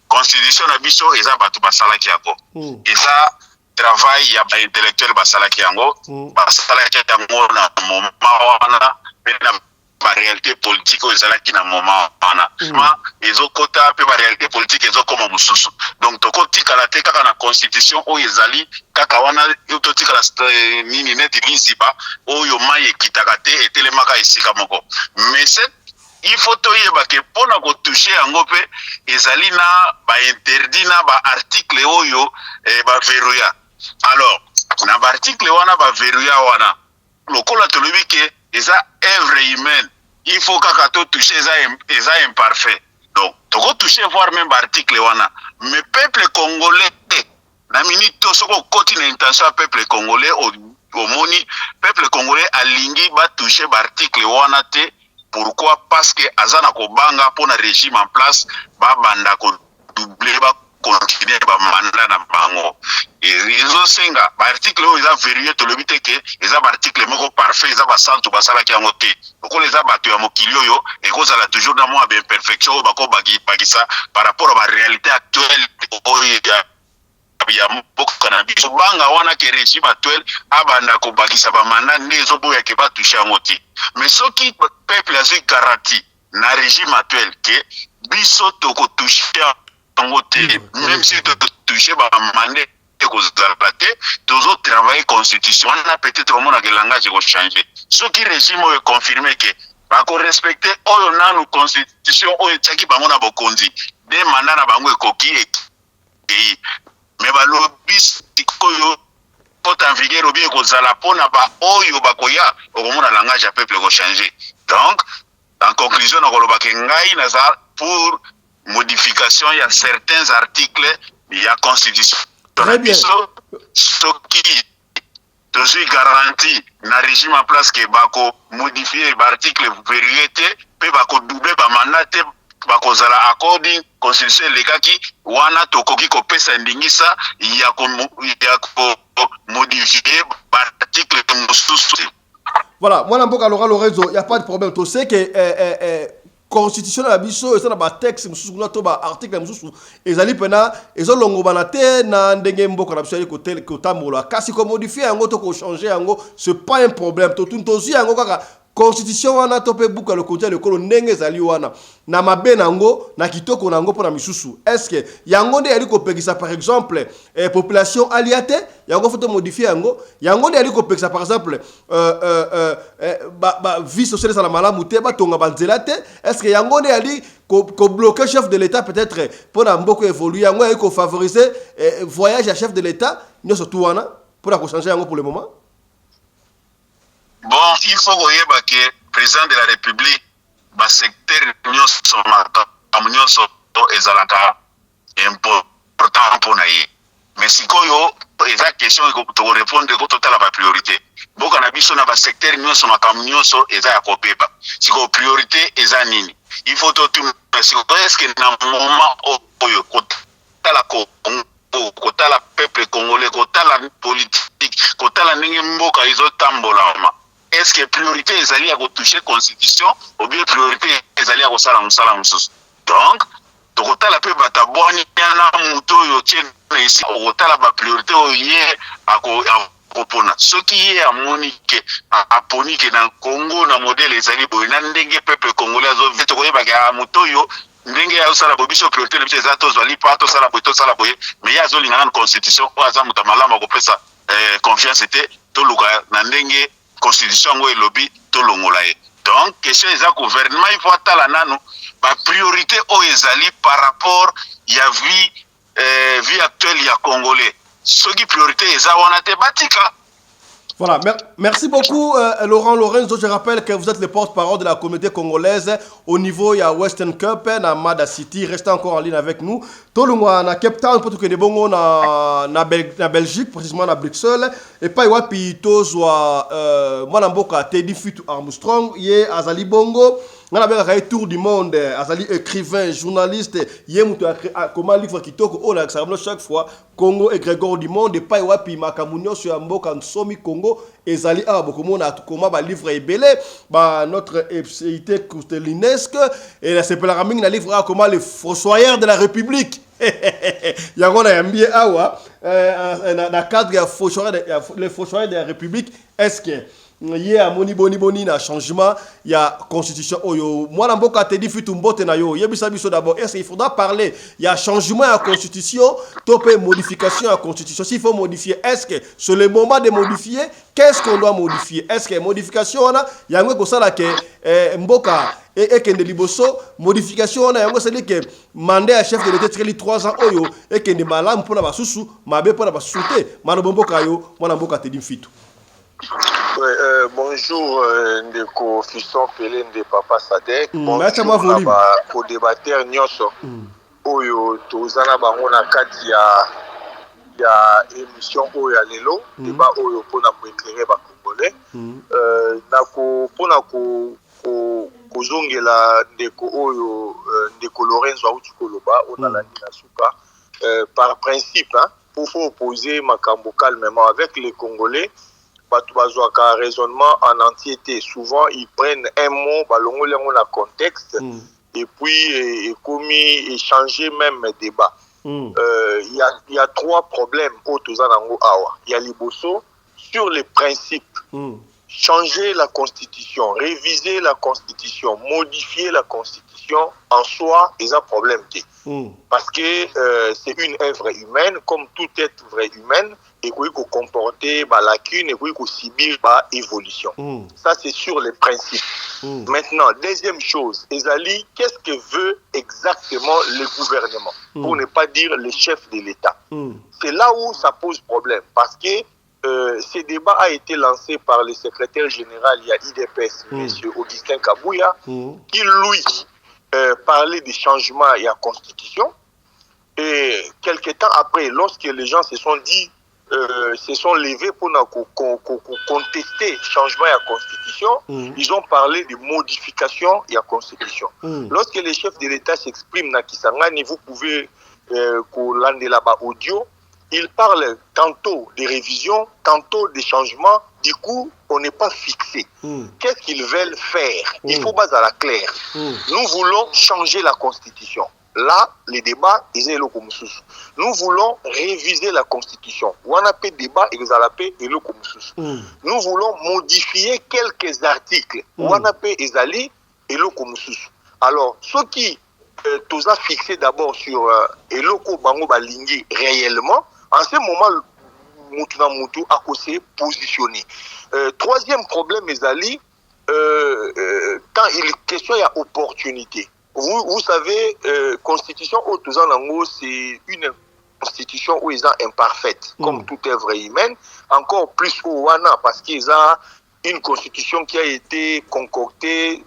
Constitution na biso eza batu basalaki yako eza travail ya ba intellectuel basalaki yango basalaki yango na moment wana la réalité politique aux alaki na moment pana ezo kota pe ba réalité politique ezo comme mususu donc to kotika la teka na constitution o ezali kaka wana yo to tika la nini net linziba o yo maye kitakate etelemaka esika moko mais il faut to yeba ke pona ko toucher yango pe ezali na ba interdit na ba article oyo ba verrouilla alors na ba article wana ba verrouilla wana lokola to lobi ke eza œuvre humaine il faut kaka to toucher eza imparfait donc to ko toucher voir même article wana mais peuple congolais na minute to soko koti na intention peuple congolais au moni peuple congolais alingi ba toucher ba article wana te. Pourquoi? Parce que azana ko banga pour un régime en place ba banda ko doubler ba continuer ba mandat na bango. Et réseau senga ba article o eza vérieux to le bité que eza ba article moko parfait eza ba santu ba sala ki angote. Ko les abatu ya mokilio yo et ko za la toujours dans moi imperfection ba ko bagisa par rapport à la réalité actuelle ya mboka na biso banga wana ke régime actuel abanda ko bagisa ba mandat ndezo boya ke ba toucher angote. Mais ce qui peuple a garanti na régime actuel que biso to ko toucher angote même si to toucher ba mandat ko zalate toujours travailler constitution na peut-être au monde que langage ko changer. Ce qui régime est confirmé que ba ko respecter oyo nanu constitution oyo tsaki bango na bokonzi de mandat na bango ekoki et mais ba lobis koyo pot en vigueur bien ko zala pona ba oyo bakoya okomona langage ya peuple ko changer. Donc en conclusion na koloba ke ngai na za pour modification il y a certains articles il y a constitution. Très bien. Ce qui toujours garanti na régime en place que bako modifier l'article vérité pe bako doubler ba mandat bako zala according constitution lekaki wana tokoki ko pesa ndingisa ya ko modifier l'article mususu. Voilà, moi Namboka Laurent Lorenzo, il y a pas de problème. Tu sais que constitution na biso eza na ba texte mususu na to ba article mususu ezali pena ezolongo bana te na ndenge mboka na biso ali ko tambola kasi ko modifier yango to ko changer yango c'est pas un problème to tuntozi yango kaka constitution wana to pe buka le côté le kolo ndenge ezali wana na mabe nango na kitoko nango pona misusu est-ce que yango nde ali ko pekisa par exemple population aliate yango faut modifier yango nde ali ko pekisa par exemple vie sociale ça la malamu te ba tonga banzela te est-ce que yango nde ali ko bloquer chef de l'état peut-être pour na mboko évoluer yango ali ko favoriser voyage à chef de l'état nyo surtout wana pour la changer yango pour le moment. Bon, il faut que le président de la République, le secteur de l'Union est important pour nous. Mais si vous avez une question, vous répondre à la priorité. Si vous avez un secteur de l'Union si vous avez une priorité, il faut que vous est-ce que dans le moment où la peuple congolais, la politique, la mboka est-ce que priorité est allée à toucher la constitution ou bien priorité est allée à sala musala mususu. Donc la pe bataboni na muto yo tient ici la priorité yé à kopona ce qui est à monique à ponique dans Congo na modèle est allé boina ndenge peuple congolais zo veto koyeba ka muto yo ndenge ya sala bobiso priorité de ces atos wali pato sala boye mais ya zo lingana constitution kwa za mutamalama ko pesa confiance était to luka na ndenge constitution ngo elobi to longola ye. Donc question eza gouvernement il faut atala nano ba priorité o ezali par rapport ya vie actuelle ya congolais ce qui priorité eza wana te batika. Voilà, merci beaucoup Laurent Lorenzo. Je rappelle que vous êtes le porte-parole de la communauté congolaise au niveau ya Western Cape na Mada City. Restez encore en ligne avec nous. Tolungwa na Cape Town pour que des bongo na Belgique, précisément na Bruxelles. Et pas wapi tozwa mwana mboka Teddy Fitu Armstrong ye azali bongo. On a bien tour du monde, azali écrivain, journaliste, yemuto comment livre kitoko on a chaque fois Congo et Grégor du monde et pas wapi makamunyo sur mboka nsomi Congo ezali a beaucoup mona comment ba livre ebelé ba notre épicité coutelinesque et c'est pour la raming na livre comment les fossoyeurs de la République. Yango na yambie awa na cadre ya les fossoyeurs de la République est-ce que il y a boni na changement il y a constitution oyo moi mboka te di fitu mbote na yo yebisa biso d'abord est-ce qu'il faudra parler il y a changement à la constitution topé modification à la constitution s'il faut modifier est-ce que c'est le moment de modifier qu'est-ce qu'on doit modifier est-ce que modification na yango ko sala ke mboka et que liboso modification na yango c'est que mandat à chef de l'État treli 3 ans oyo et que ne malam pour na basusu mabe pour na basute mano mboka yo moi mboka te di fitu. Bonjour Ndeko Fisson Pelé de Papa Sadek. Bonjour co-débatteur nyonso. Oyo tozana bango na kati ya il y a émission Oya Lelo, débat Oyo pour éclairer les Congolais. Pour kozongela ndeko Oyo, ndeko Lorenzo Auti Koloba, on a la Nasuka. Par principe, pour opposer Makambo calmement avec les Congolais, un raisonnement en entièreté. Souvent, ils prennent un mot, le contexte, et puis échanger même débat. Il y a trois problèmes au Tozanango Awa. Il y a Liboso sur les principes. Changer la constitution, réviser la constitution, modifier la constitution, en soi, il y a un problème. Parce que c'est une œuvre humaine, comme toute œuvre humaine, et qu'il faut comporter la lacune, et qu'il faut subir l'évolution. Ça, c'est sur les principes. Maintenant, deuxième chose, Ezali, qu'est-ce que veut exactement le gouvernement, pour ne pas dire le chef de l'État? C'est là où ça pose problème, parce que ce débat a été lancé par le secrétaire général, il y a IDPS, M. Augustin Kabouya, qui, lui, parlait des changements à la Constitution. Et quelques temps après, lorsque les gens se sont dit, se sont levés pour contester le changement à la Constitution, ils ont parlé de modification à la Constitution. Lorsque les chefs de l'État s'expriment dans Kisangani, vous pouvez l'année là-bas audio, ils parlent tantôt des révisions, tantôt des changements. Du coup, on n'est pas fixé. Qu'est-ce qu'ils veulent faire? Il faut baser à la claire. Nous voulons changer la Constitution. Là, les débats, ils sont là. Nous voulons réviser la Constitution. Débat, nous voulons modifier quelques articles. Alors, ceux qui tous a fixé d'abord sur Eloko Bango Balingi réellement, en ce moment, Moutu a s'est positionné. Troisième problème, Ezali, quand il est question, il y a opportunité. Vous savez, constitution au Tozanango, c'est une constitution où ils sont imparfaite, comme toute œuvre humaine, encore plus au Wana, parce qu'ils ont une constitution qui a été concoctée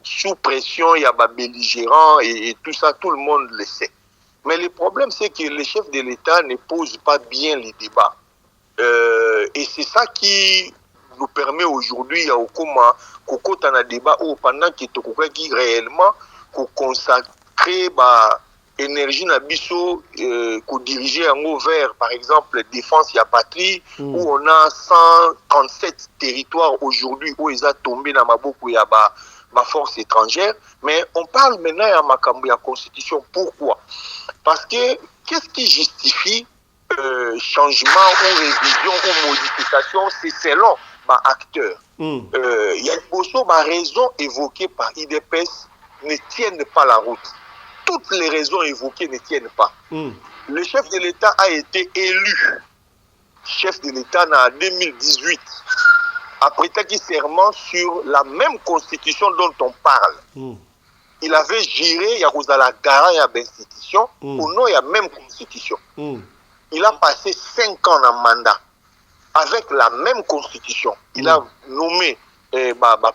sous pression, il y a des belligérants et tout ça, tout le monde le sait. Mais le problème, c'est que les chefs de l'État ne posent pas bien les débats. Et c'est ça qui nous permet aujourd'hui, au Koma, qu'on a un débat pendant que tu réellement consacrer énergie na biso qu'on diriger vers, par exemple, défense et patrie, où on a 137 territoires aujourd'hui où ils ont tombé dans Maboko et ma force étrangère. Mais on parle maintenant à Makambu, à la Constitution. Pourquoi? Parce que qu'est-ce qui justifie changement ou révision ou modification? C'est selon acteur. Il y a une raison évoquée par IDPS ne tiennent pas la route. Toutes les raisons évoquées ne tiennent pas. Le chef de l'État a été élu chef de l'État en 2018, après qu'il serment sur la même constitution dont on parle. Il avait géré, il y a la garant d'institution, au nom de la même constitution. Il a passé 5 ans en mandat avec la même constitution. Il a nommé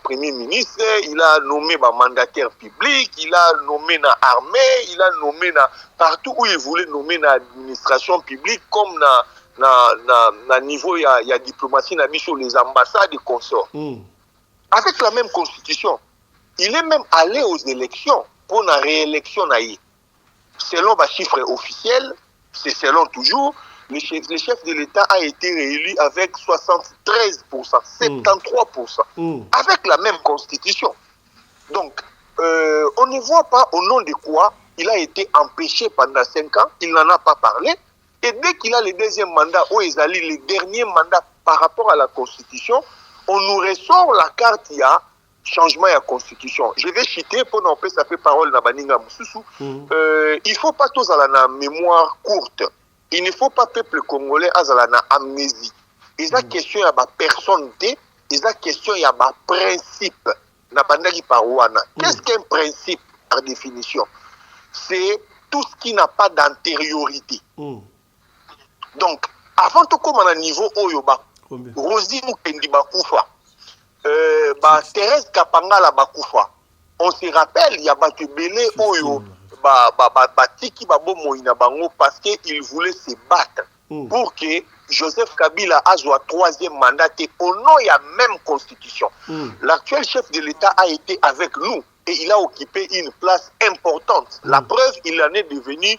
premier ministre, il a nommé mandataire public, il a nommé dans l'armée, il a nommé partout où il voulait nommer dans l'administration publique, comme dans niveau il y a diplomatie, sur les ambassades et consorts. Avec la même constitution, il est même allé aux élections pour la réélection. Selon les chiffres officiels, c'est selon toujours, le chef de l'État a été réélu avec 73%, 73%, avec la même constitution. Donc, on ne voit pas au nom de quoi il a été empêché pendant 5 ans, il n'en a pas parlé, et dès qu'il a le deuxième mandat, où il a le dernier mandat par rapport à la constitution, on nous ressort la carte, il y a changement à la constitution. Je vais citer pour n'en ça fait parole na baninga mususu. Il ne faut pas tous à la mémoire courte. Il ne faut pas peuple congolais à la amnésie. Il y a question à ma personnalité, il y a question à ma principe. Qu'est-ce qu'un principe par définition? C'est tout ce qui n'a pas d'antériorité. Donc, avant tout comme à un niveau Oyoba, Rosi Mukendi Bakoufa, Thérèse Kapanga Bakoufa, on se rappelle, il y a battu Oyo, Batiki Babo Moïna Bango parce qu'ils voulaient se battre pour que Joseph Kabila a son 3e mandat au nom de la même constitution. L'actuel chef de l'État a été avec nous et il a occupé une place importante. La preuve, il en est devenu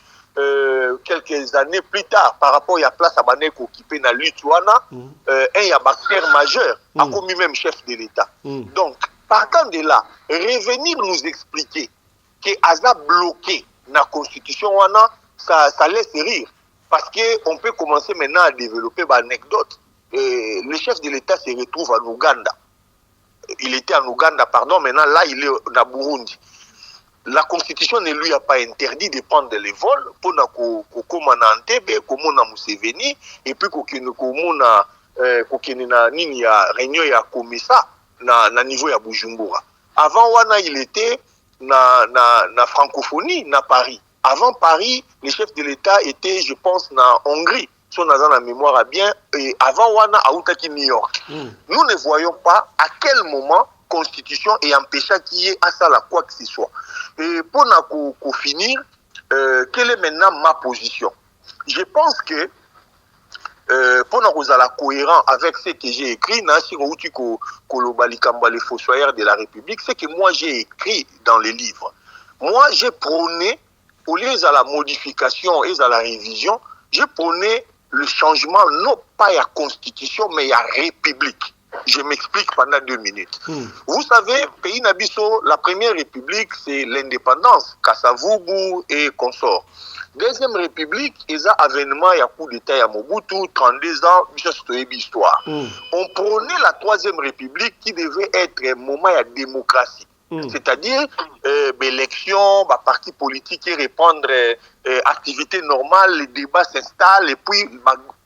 quelques années plus tard par rapport à la place à Banek occupée dans Lituana, un acteur majeur, a commis même chef de l'État. Donc, partant de là, revenir nous expliquer que Aza bloqué dans la constitution, ça laisse rire. Parce qu'on peut commencer maintenant à développer une anecdote. Le chef de l'État se retrouve en Ouganda. Il était en Ouganda, pardon, maintenant là il est au Burundi. La constitution ne lui a pas interdit de prendre les vols pour na Entebbe, comme na Museveni, et puis comme na nini ya réunion ya Komesa na niveau ya Bujumbura. Avant wana il était na francophonie na Paris. Avant Paris, le chef de l'État était, je pense, en Hongrie. Si on a la mémoire bien, et avant Wana à New York. Nous ne voyons pas à quel moment Constitution est empêché qu'il y ait à ça quoi que ce soit. Et pour finir, quelle est maintenant ma position? Je pense que pour nous être cohérent avec ce que j'ai écrit, les fossoyeurs de la République, c'est que moi j'ai écrit dans les livres. Moi j'ai prôné, au lieu de la modification et de la révision, j'ai prôné le changement, non pas à la Constitution, mais à la République. Je m'explique pendant 2 minutes. Vous savez, pays Nabiso, la première République, c'est l'indépendance, Kasavubu et consorts. Deuxième République, il y a avènement, il y a coup d'État à Mobutu, 32 ans, histoire. On prônait la Troisième République qui devait être un moment de démocratie. C'est-à-dire, l'élection, parti politique et répondre activité normale, les débats s'installent et puis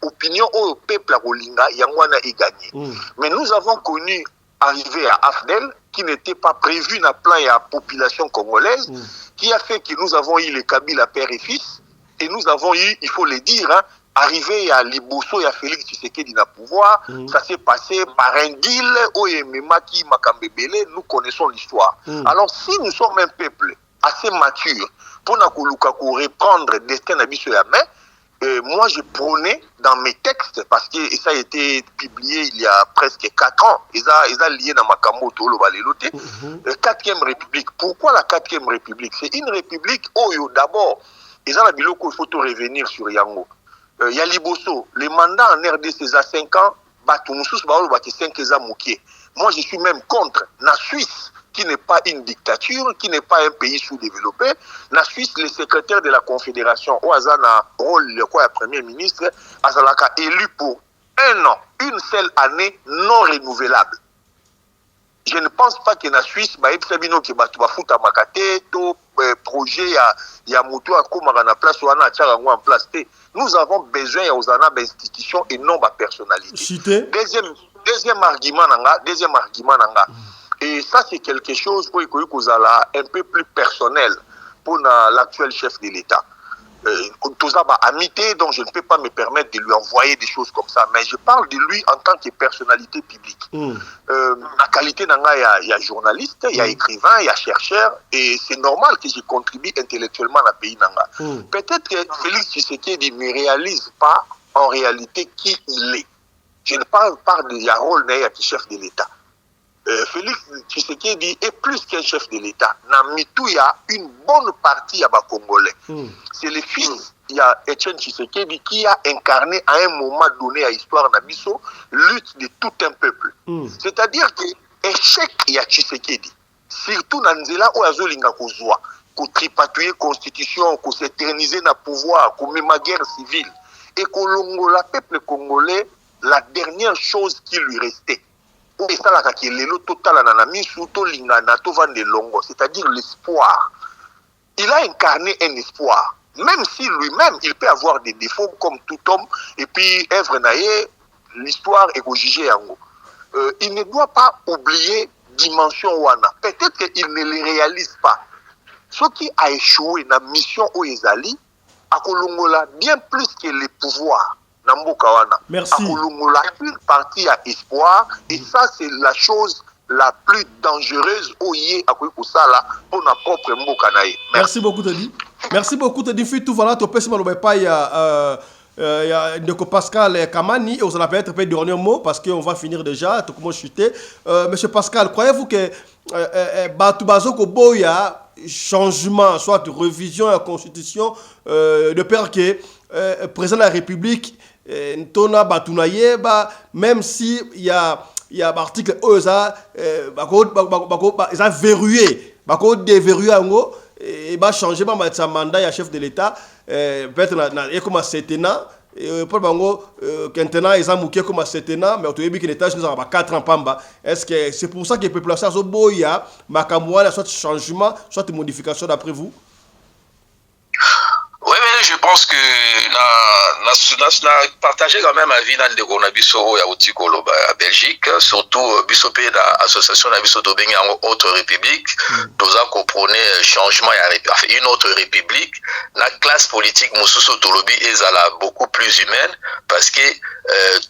l'opinion au peuple à Rolinga, Yangwana est gagné. Mais nous avons connu arriver à Afdel, qui n'était pas prévu dans le plan de la population congolaise, qui a fait que nous avons eu les Kabila père et fils, et nous avons eu, il faut le dire, arrivé à Liboso et à Félix Tshisekedi dans le pouvoir, ça s'est passé par un deal, Oyememaki, Makambebele, nous connaissons l'histoire. Alors si nous sommes un peuple assez mature pour nous reprendre le destin d'Abisso Yamé, moi je prônais dans mes textes, parce que ça a été publié il y a presque 4 ans, ils ont lié dans Makamoto, le Balelote, 4e République. Pourquoi la 4e République? C'est une république où d'abord, ils ont la biloko, il faut revenir sur Yango. Il y a Liboso, les mandats en RDC, c'est à 5 ans, moi je suis même contre la Suisse, qui n'est pas une dictature, qui n'est pas un pays sous-développé. La Suisse, le secrétaire de la Confédération, Ouazana, rôle le Premier ministre, Azalaka élu pour 1 an, une seule année non renouvelable. Je ne pense pas que la Suisse, projet, il y a moto à en place, ou en place. Nous avons besoin d'institutions et non de personnalités. Deuxième argument, et ça c'est quelque chose pour un peu plus personnel pour l'actuel chef de l'État. Amitié, donc je ne peux pas me permettre de lui envoyer des choses comme ça, mais je parle de lui en tant que personnalité publique. La qualité il y a journaliste, il y a écrivain, il y a chercheur, et c'est normal que je contribue intellectuellement à pays nanga. Peut-être que Félix Tshisekedi ne réalise pas en réalité qui il est. Je ne parle pas de Yarol Naya qui est chef de l'État. Félix Tshisekedi est plus qu'un chef de l'État. Namitou, il y a une bonne partie à Congolais. C'est le fils, il y a Etienne Tshisekedi qui a incarné à un moment donné à l'histoire Nabiso lutte de tout un peuple. C'est-à-dire que échec il y a Tshisekedi. Surtout dans Nzela où Azolinga Kozwa, qu'on tripatouille constitution, qu'on s'éterniser dans le pouvoir, qu'on met ma guerre civile. Et que le peuple congolais, la dernière chose qui lui restait, c'est-à-dire l'espoir. Il a incarné un espoir. Même si lui-même, il peut avoir des défauts comme tout homme, et puis œuvre naïe, l'histoire est jugée en haut. Il ne doit pas oublier dimension wana. Peut-être qu'il ne les réalise pas. Ce qui a échoué dans la mission au Ezali, à Kolongola, bien plus que les pouvoirs. Merci. Une partie à espoir, et ça c'est la chose la plus dangereuse pour notre propre Mbokanaï. Merci beaucoup, Teddy. Merci beaucoup, Teddy. Voilà, tu peux Ndeko Pascal Kamani, et vous allez peut-être faire le dernier mot parce qu'on va finir déjà, tout comment chuter. Monsieur Pascal, croyez-vous que Batoubazo Boya changement, soit de révision à la Constitution, de peur que le président de la République, Ntona Batounaye, même si il y a l'article ESA, ils ont verrouillé, déverrouillé et va changer son mandat à chef de l'État, peut-être comme septennat, pour maintenant ils ont mouqué comme septennat, mais au début que l'État nous a 4 ans pamba. Est-ce que c'est pour ça que la population a boya, makamouala soit changement, soit modification d'après vous? Oui, mais je pense que na partagé quand même avis dans de Gonabiso ya Utikolo à Belgique, surtout Bissopé l'association Nabiso Dobeng en autre république, nous a compris changement il une autre république, la classe politique Moussousou Tolobi est beaucoup plus humaine parce que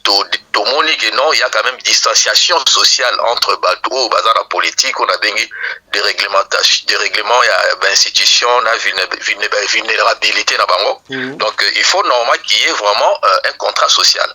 tout le monde dit non, il y a quand même distanciation sociale entre Batou, la politique, on a des réglementations, des règlements, il y a institutions, on a vulnérabilité na bango. Donc il faut normalement qu'il y ait vraiment un contrat social.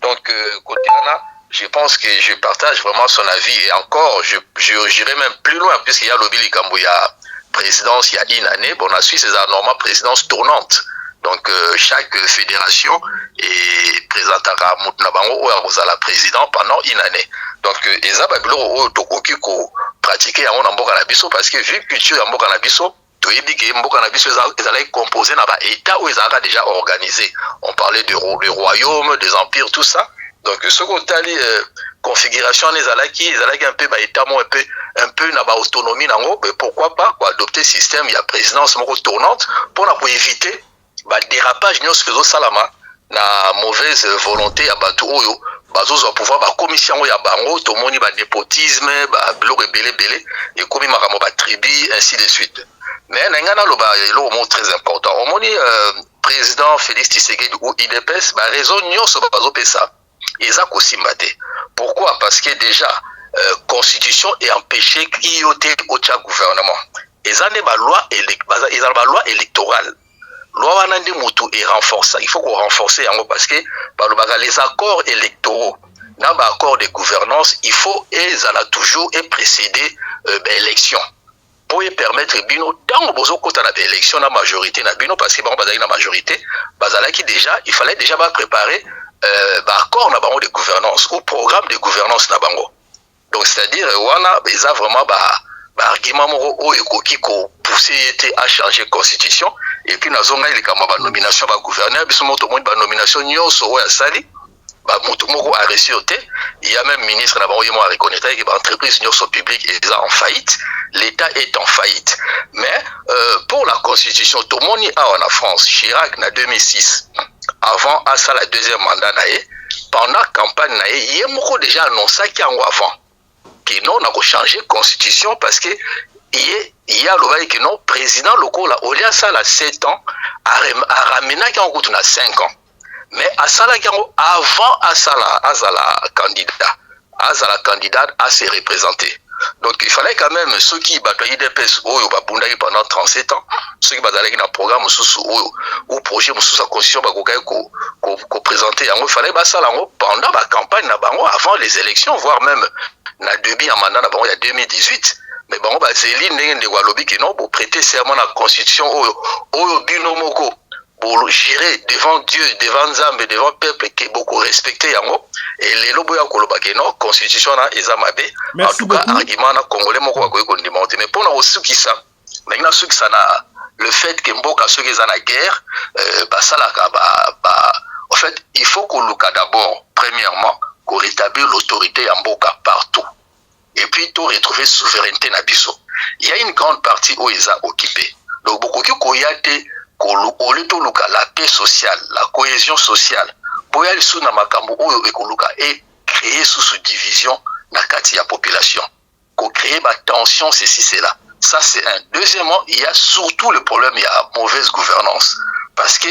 Donc côté Anna, je pense que je partage vraiment son avis et encore j'irai même plus loin puisqu'il y a l'Obili Kambouya présidence il y a une année, bon la Suisse c'est normalement présidence tournante. Donc chaque fédération est présente à Moutnabango ou à la présidence pendant une année. Donc Eza Babilo Tokoki ko pratiquer en Mboka na biso parce que vu culture en Mboka na biso ils allaient composer dans l'État où ils ont déjà organisé. On parlait du royaume, des empires, tout ça. Donc, ce qu'on a dit, configuration, ils allaient un peu, un peu dans l'autonomie, mais pourquoi pas adopter le système, il y a présidence tournante pour éviter le dérapage de Salama, la mauvaise volonté à Batou Oyo. Bazo va pouvoir la commission ya bango tout le monde va népotisme bloc belé et comme makamo ba tribu ainsi de suite. Mais nangana lo mot très important. Au moni président Félix Tshisekedi ou IDPS ba raison nyonso bazo pesa eza kosimbate. Pourquoi? Parce que déjà constitution est empêché qui yote au gouvernement. Eza ne ba loi électorale. Loi Wanandi Moutou est renforcée. Il faut qu'on renforce parce que les accords électoraux, dans les accords de gouvernance, il faut et ça a toujours précédé l'élection. Pour y permettre bino tant bozo kota na élection na majorité na bino parce que bon bazali na majorité, bazalaki déjà il fallait déjà préparer accord na bango de gouvernance ou programme de gouvernance na bango. Donc c'est-à-dire wana beza vraiment argument moko ekoki ko pousser à changer la constitution et puis nazonga il kama ba nomination ba gouverneur biso moto mo ba nomination nyonso oya sali ba moto moko a reçu il y a même ministre na ba yemo a reconnaître que ba entreprise nyonso publique est en faillite, l'état est en faillite. Mais pour la constitution tout le monde en France, Chirac na 2006 avant à ça la deuxième mandat naé pendant la campagne naé yemo déjà annoncé qu'il y a avant que non on a changé constitution parce que il y a le que non président local là au lieu ça la 7 ans a ramené qui en coûte 5 ans mais à ça là avant à ça la candidate à se représenter. Donc il fallait quand même ceux qui bataillent des PES pendant 37 ans, ceux qui bataillent dans le programme ou projet sous sa constitution qu'on présentait, il fallait ça pendant la campagne avant les élections, voire même dans le début en mandat il y a 2018. Mais bon, Zéline n'est pas qui non pour prêter serment à la constitution au binomoko pour gérer devant Dieu, devant Zambé, devant le peuple qui est beaucoup respecté et les lobos à Kolobake non constitution na ezamabe en tout cas argument na congolais moko ko kondimonter mais pour na aussi qui ça maintenant ceux qui ça na le fait que mboka ceux qui sont en guerre en fait il faut qu'on look d'abord premièrement qu'on rétablit l'autorité en mboka partout. Et puis tout retrouver souveraineté na biso. Il y a une grande partie où ils ont occupé. Donc beaucoup qui koyate au lieu de la paix sociale, la cohésion sociale, pour y aller sous na makambo ou ekoluka et créer sous division na kati ya population. Ko créer ba tension ceci cela. Ça c'est un. Deuxièmement, il y a surtout le problème il y a mauvaise gouvernance parce que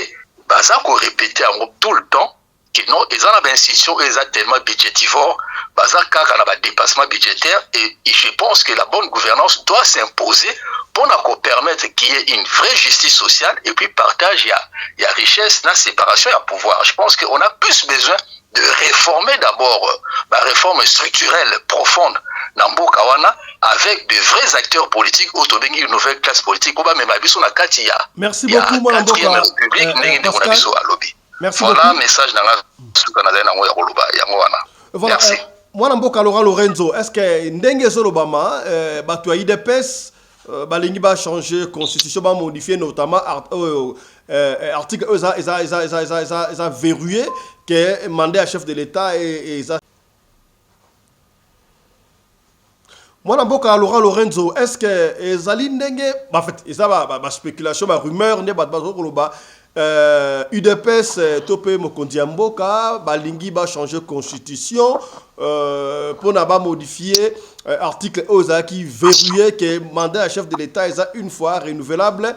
baza ko répéter tout le temps que non ils ont une institution ils ont tellement budgétivore baza kaka na ba dépassement budgétaire et je pense que la bonne gouvernance doit s'imposer pour nous permettre qu'il y ait une vraie justice sociale et puis partage, il y a richesse, la séparation, il y a pouvoir. Je pense qu'on a plus besoin de réformer d'abord la réforme structurelle profonde Nambo Kawana avec de vrais acteurs politiques, autobéni une nouvelle classe politique. Merci beaucoup, mon Pascal. Merci voilà beaucoup. Message dans la voilà. Merci. Moi, Mboka Laurent Lorenzo, est-ce que Ndenge Zolobama, Batoua IDPS, balingi ba changer constitution, ba modifier notamment article ça verrouillé que mandé à chef de l'État et ça. Moi, Mboka Laurent Lorenzo, est-ce que Zali Ndenge, en fait, ça va spéculation, ma rumeur, ne bat bazokoloba. UDPS topé mokondi mboka balingi ba changer constitution pour na ba modifier article oza qui verrouillé que mandat à chef de l'État est une fois renouvelable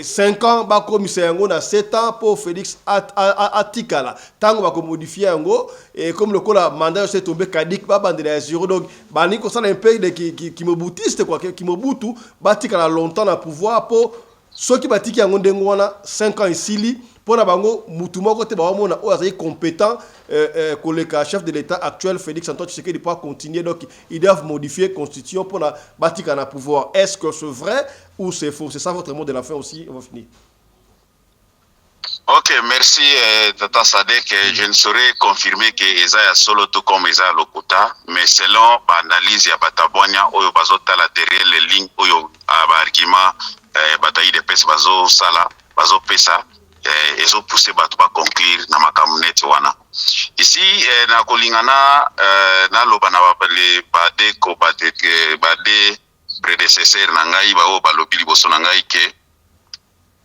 5 ans ba commissaire ngo na 7 ans pour Félix Atikala tango ba ko modifier ngo et comme le cola mandat s'est tombé caduc ba bandela zéro donc bani ko ça un pays qui me boutiste quoi qui me boutou ba Tikala longtemps na pouvoir pour ceux qui battent qui ont 5 ans ici, pour la bango, Moutouma côté Bahamona, est compétent, le chef de l'État actuel, Félix Antoine Tshisekedi, doit continuer. Donc, ils doivent modifier la constitution pour la bâtir un pouvoir. Est-ce que c'est vrai ou c'est faux? C'est ça votre mot de la fin aussi. On va finir. Ok, merci Tata Sadek. Je ne saurais confirmer que Isaiah solo tout comme Isaiah Lokuta, mais selon l'analyse de Batabonia, Oyo Bazota la derrière les lignes, Oyo argument, Bataille de Pes Bazo Sala, Bazo Pesa, ils ont poussé Batouba conclure na makamuneti wana. Ici, na kolingana, na lobana bade ko bade prédécesseur nangai bao balobili boso nangai ke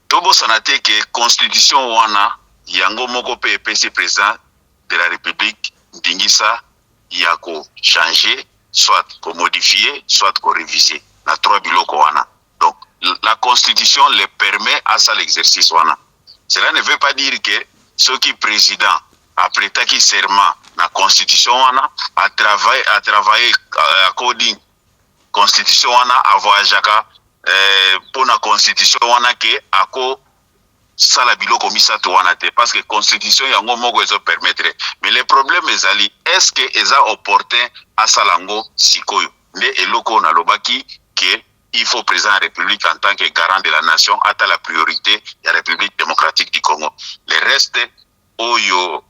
tobo sanate ke constitution wana yango moko pe PC président de la République dingisa yako changer soit ko modifier soit ko réviser na trois biloko wana. Donc la constitution le permet à ça l'exercice wana. Cela ne veut pas dire que ceux qui président après taki serment la constitution wana a travaillé according constitution wana avoir jaka pour la constitution wana ke ako sala biloko misato wana te parce que constitution yango moko ezo permettre mais le problème ezali est-ce que eza opportun à salango sikoyo nde eloko na lobaki que il faut président de la République en tant que garant de la nation à la priorité de la République démocratique du Congo. Le reste oyo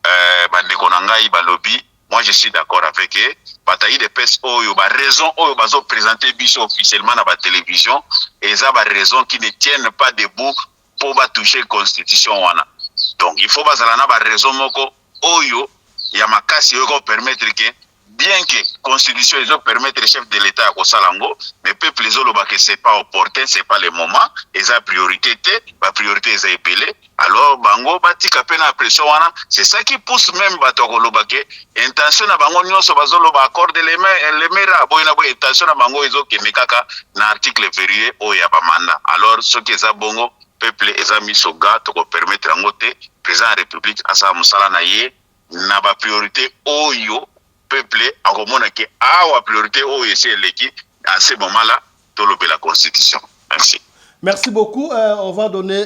bandeko nangai balobi, moi je suis d'accord avec eux. Bataille de pes oyo ba raison oyo bazo présenter biso officiellement à la télévision et ça ba raison qui ne tiennent pas debout pour ba toucher constitution wana. Donc il faut bazalana ba raison moko oyo ya makasi yo ko permettre que bien que la constitution permette le chef de l'État à Salango, mais peuple les autres que c'est pas opportun, c'est pas le moment, et la priorité, la priorité est épelée. Alors bango bati kapena pression wana, c'est ça qui pousse même batoko lobake intention na bango nyonso bazolo ba accorder les mera boyina boy intention na bango ezo kemekaka na article verrouillé o ya ba mandat. Alors ce qui est bongo peuple eza misoga to ko permettre ngote président de la République asa musala na ye na ba priorité oyo peuple a remonté que la priorité est l'équipe à ce moment-là de la Constitution. Merci. Merci beaucoup. On va donner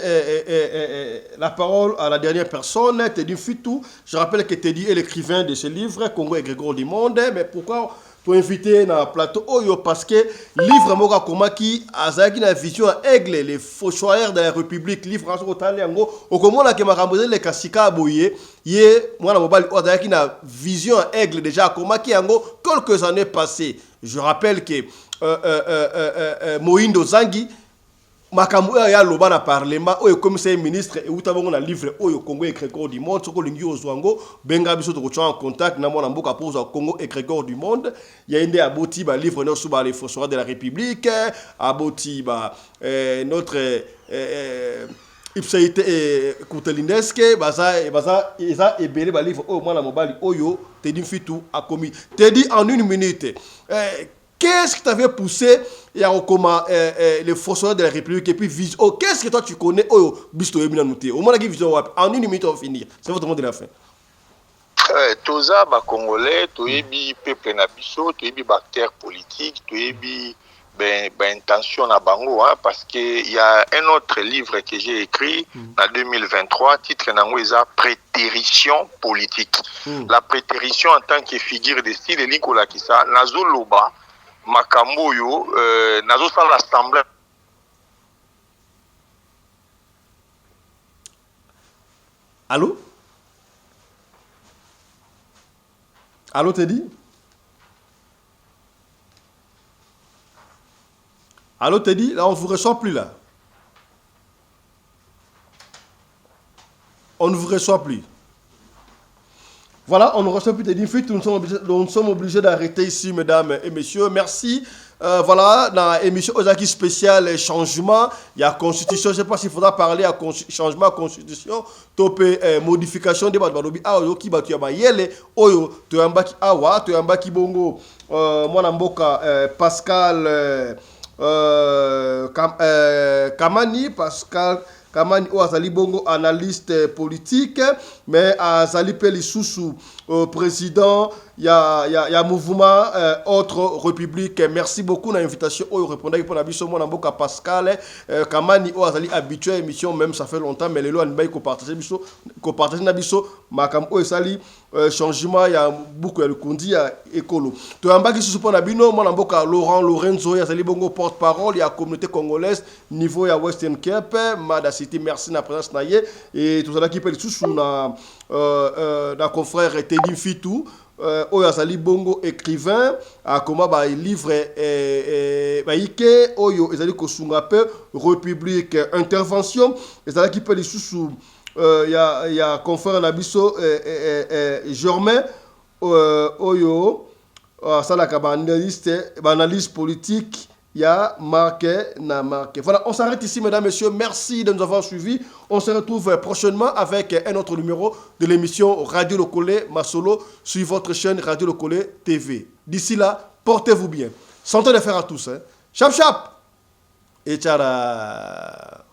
la parole à la dernière personne, Teddy Fitou. Je rappelle que Teddy est l'écrivain de ce livre, Congo et Grégor du Monde. Mais pourquoi tu invité dans le plateau Oyo? Parce que livre Moka Komaki a une vision aigle, les fossoyeurs de la République, livre en Otalengo, au comment la Kemaramboze, les Kassika Aboye, moi na mobile a une vision aigle déjà Komaki Yango quelques années passées. Je rappelle que Moïndo Zangi, makambo ya loba na parlement oyo commissaire ministre et utabongo na livre oyo Congo et Grégor du Monde soko lingi ozwango benga biso to en contact na mona mboka pour Congo et Grégor du Monde ya inde aboti ba livre no suba les forces de la République aboti ba notre ipsaite Kutelindeske baza eza ebele ba livre oyo mwana mobali oyo Teddy Fitou a commis Teddy en une minute. Qu'est-ce qui t'avait poussé les forces de la République et puis qu'est-ce que toi tu connais en une minute on va finir, c'est votre mot de la fin. toza ba Congolais, toyebi peuple na biso, toyebi ba acteurs politiques, toyebi intention na bango, hein, parce qu'il y a un autre livre que j'ai écrit en 2023, titre Nangoueza prétérition politique. La prétérition en tant que figure de style, Nicolas Kissa, Nazo Loba, Makamboyo, Nazo Sal l'Assemblée. Allô? Allô, Teddy? Allô, Teddy? Là, on ne vous reçoit plus, là. On ne vous reçoit plus. Voilà, on ne reçoit plus Teddy. Nous sommes obligés d'arrêter ici, mesdames et messieurs. Merci. Voilà, dans l'émission Ozaki spéciale changement, il y a constitution, je ne sais pas s'il faudra parler à changement, constitution, topé modification des badbadobi, qui batu ya mayele, oyo, toyambaki awa, toyambaki bongo, mwana mboka, Pascal, Kamani, Pascal Kamani ou azali bongo analyste politique, mais azali peli sousou président ya mouvement autre république. Merci beaucoup na invitation au répondre pour la biso mon mboka Pascal Kamani ou azali habitué à émission, même ça fait longtemps, mais les lois n'bay ko partager na biso makam o esali changement ya beaucoup le kondi ya écolo to ambaki sous pour na bino mon mboka Laurent Lorenzo azali bongo porte-parole ya communauté congolaise niveau ya Western Cape Mada City. Merci na présence na ye et tout ça qui peut sous na confrère Teddy Fitou oyo azali bongo écrivain akoma ba livre ba ike oyo ezali kosunga pe république intervention ezali ki pe sous ya confrère na biso Germain oyo salaka ba analyse politique ya marqué na marqué. Voilà, on s'arrête ici, mesdames, messieurs. Merci de nous avoir suivis. On se retrouve prochainement avec un autre numéro de l'émission Radio Lokole Masolo sur votre chaîne Radio Lokole TV. D'ici là, portez-vous bien. Santé de fer à tous. Hein. Chap chap et tchara.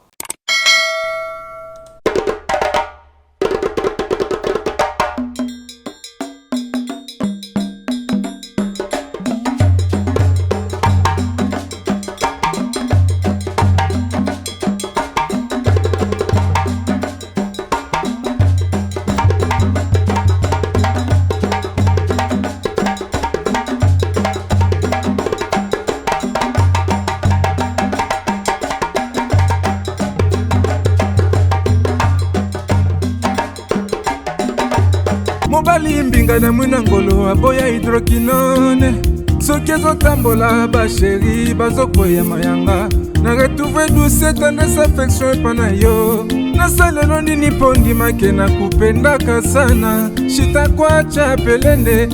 Mbinga na mwina ngolo aboya hydroquinone soki ezotambola basheri bazokoya mayanga na retrouve douce tendresse affection epana yo nasalelo nini mpo ndimake na kupendaka sana shita kwacha pelende